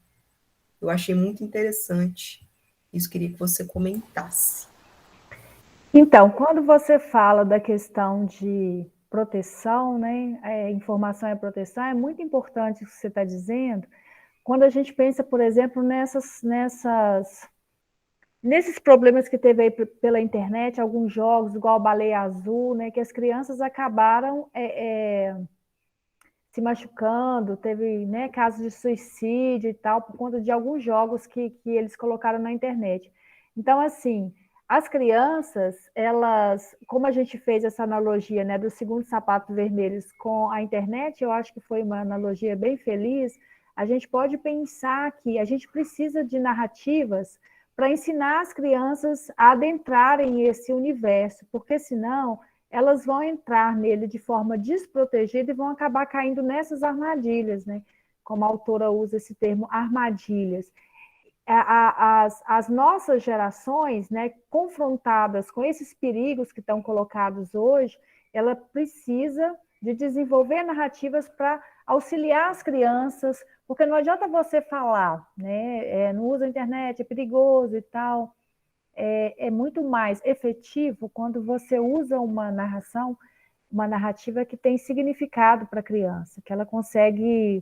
Eu achei muito interessante. Isso queria que você comentasse. Então, quando você fala da questão de proteção, né, informação é proteção, é muito importante o que você está dizendo, quando a gente pensa, por exemplo, nesses problemas que teve aí pela internet, alguns jogos, igual Baleia Azul, né, que as crianças acabaram se machucando, teve, né, casos de suicídio e tal, por conta de alguns jogos que eles colocaram na internet. Então, assim, as crianças, elas, como a gente fez essa analogia, né, do segundo sapato vermelhos com a internet, eu acho que foi uma analogia bem feliz. A gente pode pensar que a gente precisa de narrativas para ensinar as crianças a adentrarem esse universo, porque senão elas vão entrar nele de forma desprotegida e vão acabar caindo nessas armadilhas, né? Como a autora usa esse termo, armadilhas. As nossas gerações, né, confrontadas com esses perigos que estão colocados hoje, ela precisa de desenvolver narrativas para auxiliar as crianças, porque não adianta você falar, né, não usa a internet, é perigoso e tal. É muito mais efetivo quando você usa uma narrativa que tem significado para a criança, que ela consegue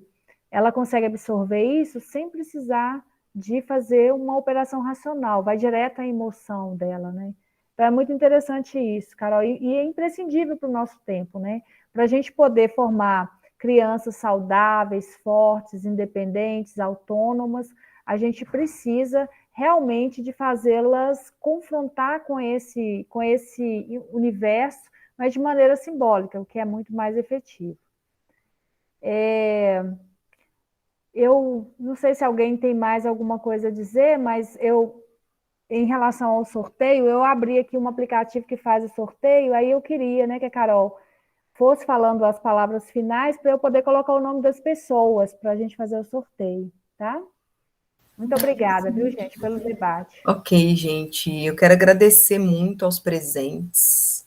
absorver isso sem precisar de fazer uma operação racional, vai direto à emoção dela, né? Então é muito interessante isso, Carol, e é imprescindível para o nosso tempo, né? Para a gente poder formar crianças saudáveis, fortes, independentes, autônomas, a gente precisa realmente de fazê-las confrontar com esse universo, mas de maneira simbólica, o que é muito mais efetivo. Eu não sei se alguém tem mais alguma coisa a dizer, mas em relação ao sorteio, eu abri aqui um aplicativo que faz o sorteio, aí eu queria, né, que a Carol fosse falando as palavras finais para eu poder colocar o nome das pessoas para a gente fazer o sorteio, tá? Muito obrigada, viu, gente, pelo debate. Ok, gente, eu quero agradecer muito aos presentes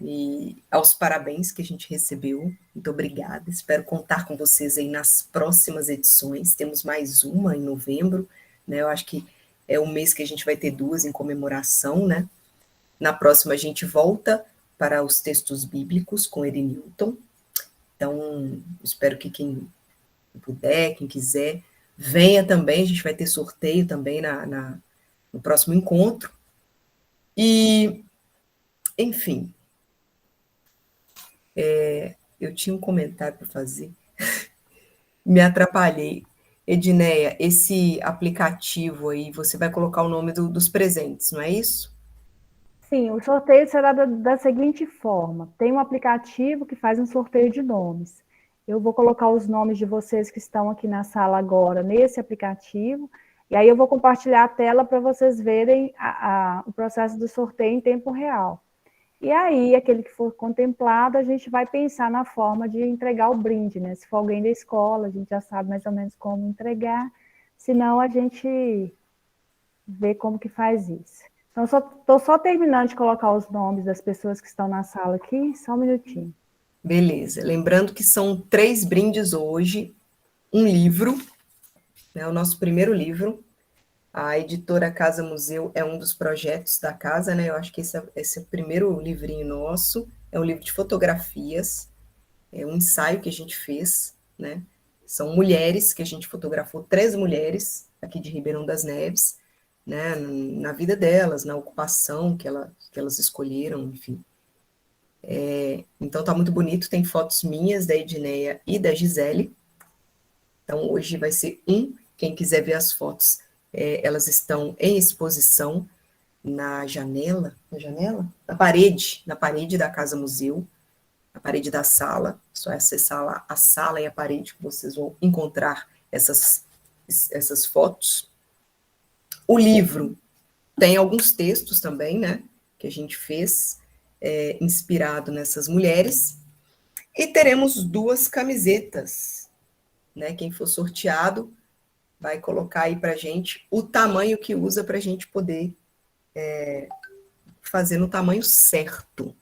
e aos parabéns que a gente recebeu. Muito obrigada. Espero contar com vocês aí nas próximas edições. Temos mais uma em novembro, né? Eu acho que é o mês que a gente vai ter duas em comemoração, né? Na próxima a gente volta para os textos bíblicos com Edenilton. Então, espero que quem puder, quem quiser, venha também. A gente vai ter sorteio também no próximo encontro. E, enfim, eu tinha um comentário para fazer, me atrapalhei. Edneia, esse aplicativo aí, você vai colocar o nome dos presentes, não é isso? Sim, o sorteio será da seguinte forma: tem um aplicativo que faz um sorteio de nomes. Eu vou colocar os nomes de vocês que estão aqui na sala agora nesse aplicativo, e aí eu vou compartilhar a tela para vocês verem o processo do sorteio em tempo real. E aí, aquele que for contemplado, a gente vai pensar na forma de entregar o brinde, né? Se for alguém da escola, a gente já sabe mais ou menos como entregar, senão a gente vê como que faz isso. Então, estou só terminando de colocar os nomes das pessoas que estão na sala aqui, só um minutinho. Beleza. Lembrando que são 3 brindes hoje, um livro, né, o nosso primeiro livro. A editora Casa Museu é um dos projetos da casa, né? Eu acho que esse é o primeiro livrinho nosso. É um livro de fotografias, é um ensaio que a gente fez, né? São mulheres que a gente fotografou, 3 mulheres aqui de Ribeirão das Neves, né? Na vida delas, na ocupação que elas escolheram, enfim. Então tá muito bonito, tem fotos minhas, da Edneia e da Gisele. Então hoje vai ser quem quiser ver as fotos, elas estão em exposição na na parede da Casa Museu, na parede da sala, só acessar lá a sala e a parede que vocês vão encontrar essas fotos. O livro tem alguns textos também, né, que a gente fez, inspirado nessas mulheres, e teremos 2 camisetas, né, quem for sorteado vai colocar aí para a gente o tamanho que usa para a gente poder fazer no tamanho certo.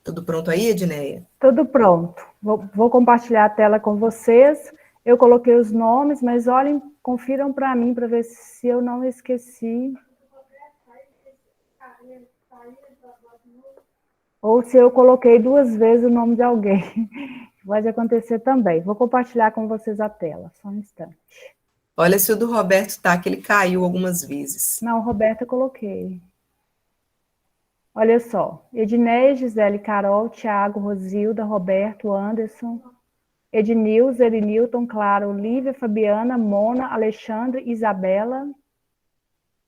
Tudo pronto aí, Edneia? Tudo pronto. Vou compartilhar a tela com vocês. Eu coloquei os nomes, mas olhem, confiram para mim, para ver se eu não esqueci. Ou se eu coloquei 2 vezes o nome de alguém. Pode acontecer também. Vou compartilhar com vocês a tela, só um instante. Olha se o do Roberto tá, que ele caiu algumas vezes. Não, Roberta eu coloquei. Olha só. Edneia, Gisele, Carol, Tiago, Rosilda, Roberto, Anderson, Ednilza, Elinilton, Clara, Olivia, Fabiana, Mona, Alexandre, Isabela,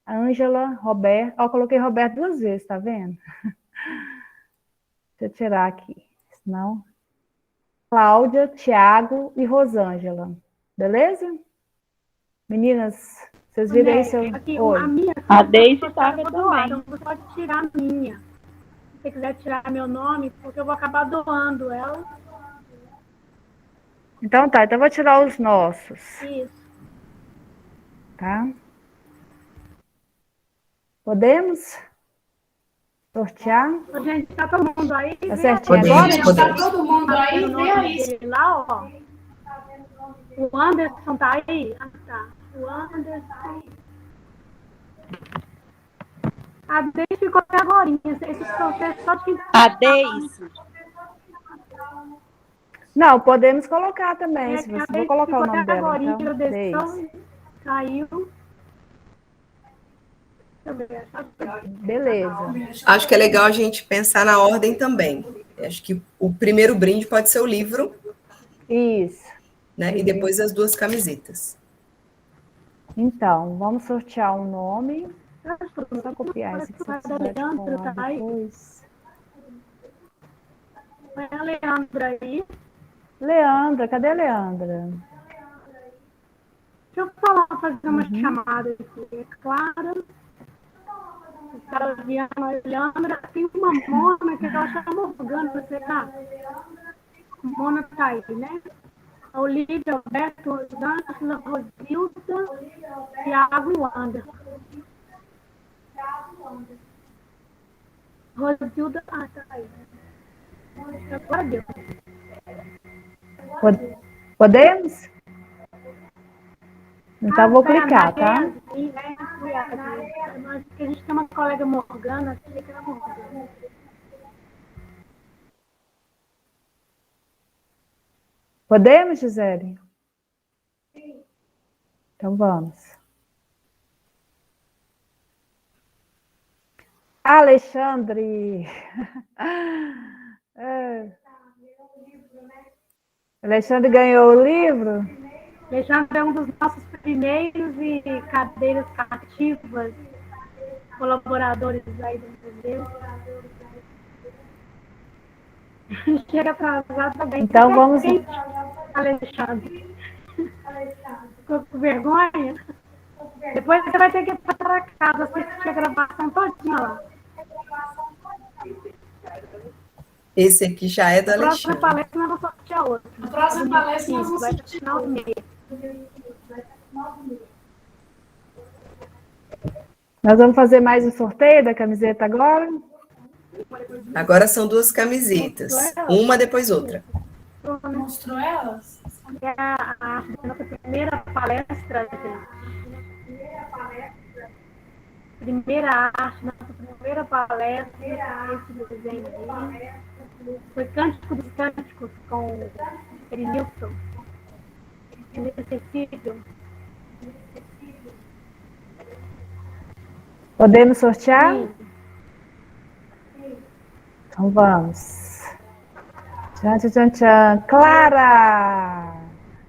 Ângela, Roberto. Ó, coloquei Roberto 2 vezes, tá vendo? Deixa eu tirar aqui. Senão. Cláudia, Tiago e Rosângela. Beleza? Meninas, vocês viram aí seu... Aqui, Oi. a minha... A Deise estava doar, também. então você pode tirar a minha. Se você quiser tirar meu nome, porque eu vou acabar doando ela. Então tá, então eu vou tirar os nossos. Isso. Tá? Podemos sortear? Ô, gente, tá todo mundo aí? Tá certinho Podemos, agora? podemos. Tá todo mundo aí? Vê aí. Lá, ó. O Anderson tá aí? Ah, tá. O Anderson. A Deise ficou até agora. Esse sorteio só de quem... A Deise. Não, podemos colocar também. Se a você Deise vou colocar o ficou nome até dela. agora. Então, Deise. Deise. Caiu. Beleza. Acho que é legal a gente pensar na ordem também. Acho que o primeiro brinde pode ser o livro, Isso. né? E depois as 2 camisetas. Então, vamos sortear um nome. Vou só copiar esse aqui, se A precisar de Leandra colar tá aí. depois. Põe a Leandra aí. Leandra, cadê a Leandra? Deixa eu fazer uma chamada aqui. É Clara. Viana, Leandra. Tem uma Mona que ela chama Morgana, você tá? Mona tá aí, né? A Olivia, Alberto, Rosângela, Rosilda, Tiago e Wander. Rosilda, tá aí. Agora deu. Podemos? Então, vou clicar, tá? A gente tem uma colega Morgana, achei que era Morgana. Podemos, Gisele? Então, vamos. Alexandre. Alexandre ganhou o livro? Alexandre é um dos nossos primeiros e cadeiras cativas, colaboradores aí do museu. Chega atrasado também. Então vamos. Alexandre. Ficou com vergonha? Depois você vai ter que ir para casa, assistir a gravação todinha lá. Esse aqui já é do A próxima Alexandre. palestra nós vamos sortear outra. A próxima palestra nós vamos sortear outra. Final do mês. Nós vamos fazer mais um sorteio da camiseta agora? Agora são 2 camisetas. Uma depois outra. Mostrou elas? É a nossa primeira palestra, gente. Primeira arte, nossa primeira palestra, esse desenho aí. Foi Cântico dos Cânticos com Elinilson. Inacessível. Podemos sortear? Sim. Então vamos. Tchan, tchan, tchan, tchan. Clara!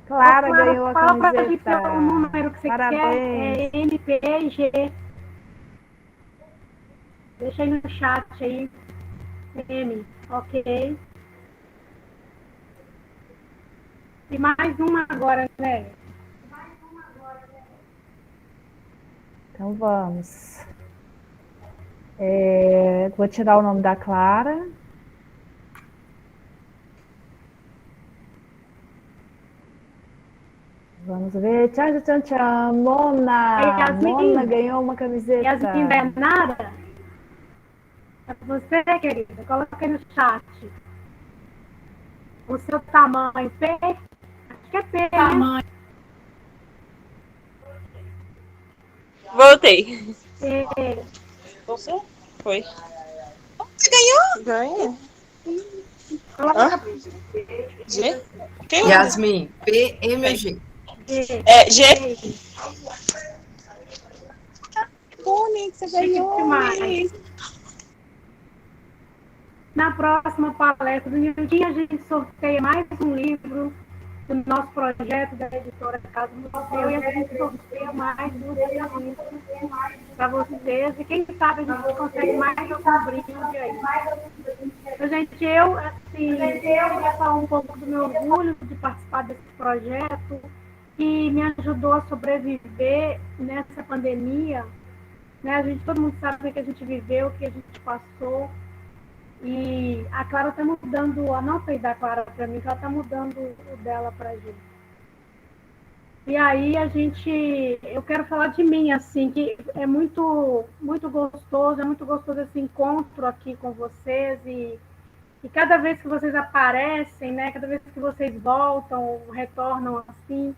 Clara ganhou a Fala pra gente camiseta. o número que você Parabéns. quer. É MPG. Deixa aí no chat aí. M, ok. E mais uma agora, né? Então vamos. Vou tirar o nome da Clara. Vamos ver. Tchau, tchau, tchau. Mona! Yasmin. Mona ganhou uma camiseta. Yasmin Bernarda? É você, querida. Coloca aí no chat. O seu tamanho. P? Acho que é P, né? Voltei. É, Você? Foi. Você ganhou? Ganhei. coloca G? Quem é? Yasmin, P, M ou G? G. É, G. Nick, você ganhou, demais. Nick. Na próxima palestra do Nildinho, a gente sorteia mais um livro do nosso projeto da editora Casa Museu e a gente sorteia mais duas revistas para vocês. E quem sabe a gente consegue mais algum brinde aí. Então, gente, eu queria falar um pouco do meu orgulho de participar desse projeto que me ajudou a sobreviver nessa pandemia. Né? Todo mundo sabe o que a gente viveu, o que a gente passou. E a Clara está mudando, anota aí da Clara para mim, que ela está mudando o dela para a gente. E aí eu quero falar de mim, assim, que é muito gostoso esse encontro aqui com vocês e cada vez que vocês aparecem, né, cada vez que vocês voltam, retornam assim,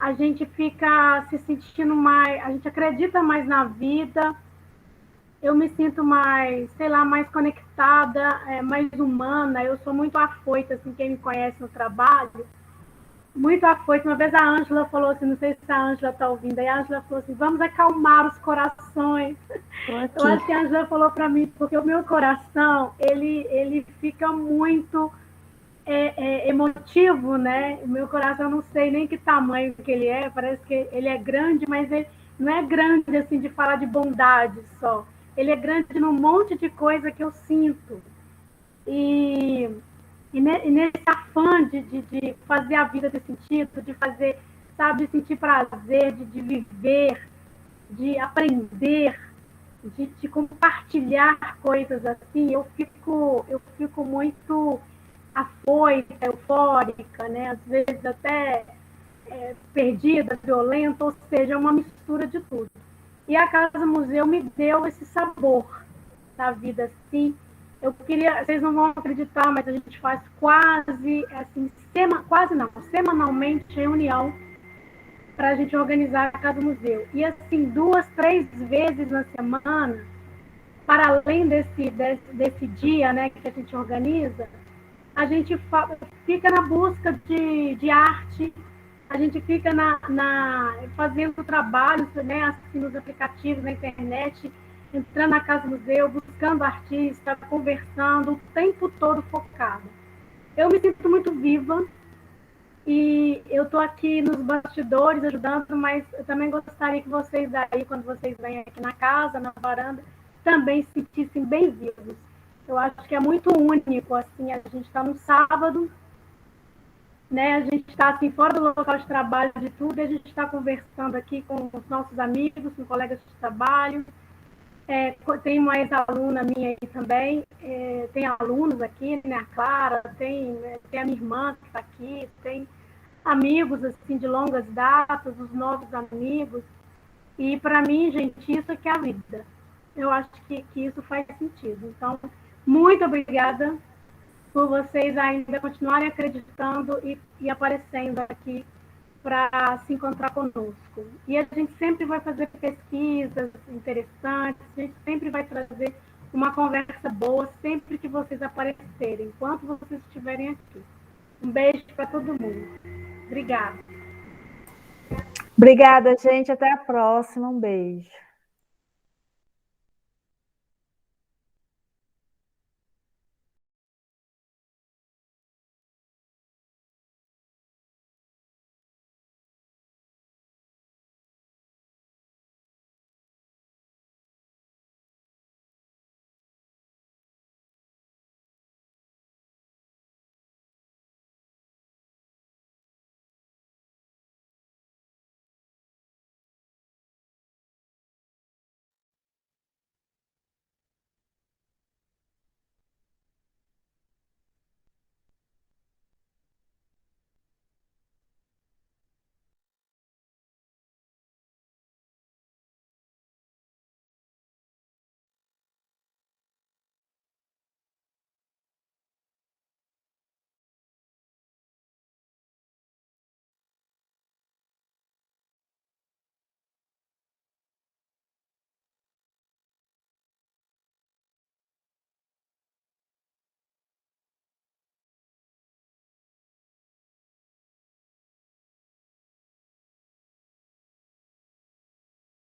a gente fica se sentindo mais, a gente acredita mais na vida. Eu me sinto mais, sei lá, mais conectada, mais humana. Eu sou muito afoita, assim, quem me conhece no trabalho, muito afoita. Uma vez a Ângela falou assim, não sei se a Ângela está ouvindo, aí a Ângela falou assim, vamos acalmar os corações. Eu acho que a Ângela falou para mim, porque o meu coração, ele fica muito emotivo, né? O meu coração, eu não sei nem que tamanho que ele é, parece que ele é grande, mas ele não é grande, assim, de falar de bondade só. Ele é grande num monte de coisa que eu sinto. E nesse afã de fazer a vida ter sentido, de fazer, sabe, de sentir prazer, de viver, de aprender, de compartilhar coisas assim, eu fico muito afoita, eufórica, né? Às vezes até perdida, violenta, ou seja, é uma mistura de tudo. E a Casa Museu me deu esse sabor da vida, assim. Eu queria, vocês não vão acreditar, mas a gente faz quase, assim, semanalmente reunião para a gente organizar a Casa Museu. E, assim, 2, 3 vezes na semana, para além desse dia, né, que a gente organiza, a gente fica na busca de arte, a gente fica fazendo trabalhos, né, assim, nos aplicativos, na internet, entrando na Casa Museu, buscando artista, conversando, o tempo todo focado. Eu me sinto muito viva e eu estou aqui nos bastidores ajudando, mas eu também gostaria que vocês aí, quando vocês vêm aqui na casa, na varanda, também se sentissem bem vivos. Eu acho que é muito único, assim, a gente está no sábado, né? A gente está assim, fora do local de trabalho de tudo, e a gente está conversando aqui com os nossos amigos, com colegas de trabalho. Tem uma ex-aluna minha aí também, tem alunos aqui, né? A Clara, tem a minha irmã que está aqui, tem amigos assim, de longas datas, os novos amigos. E para mim, gente, isso é que é a vida. Eu acho que isso faz sentido. Então, muito obrigada por vocês ainda continuarem acreditando e aparecendo aqui para se encontrar conosco. E a gente sempre vai fazer pesquisas interessantes, a gente sempre vai trazer uma conversa boa sempre que vocês aparecerem, enquanto vocês estiverem aqui. Um beijo para todo mundo. Obrigada. Obrigada, gente. Até a próxima. Um beijo.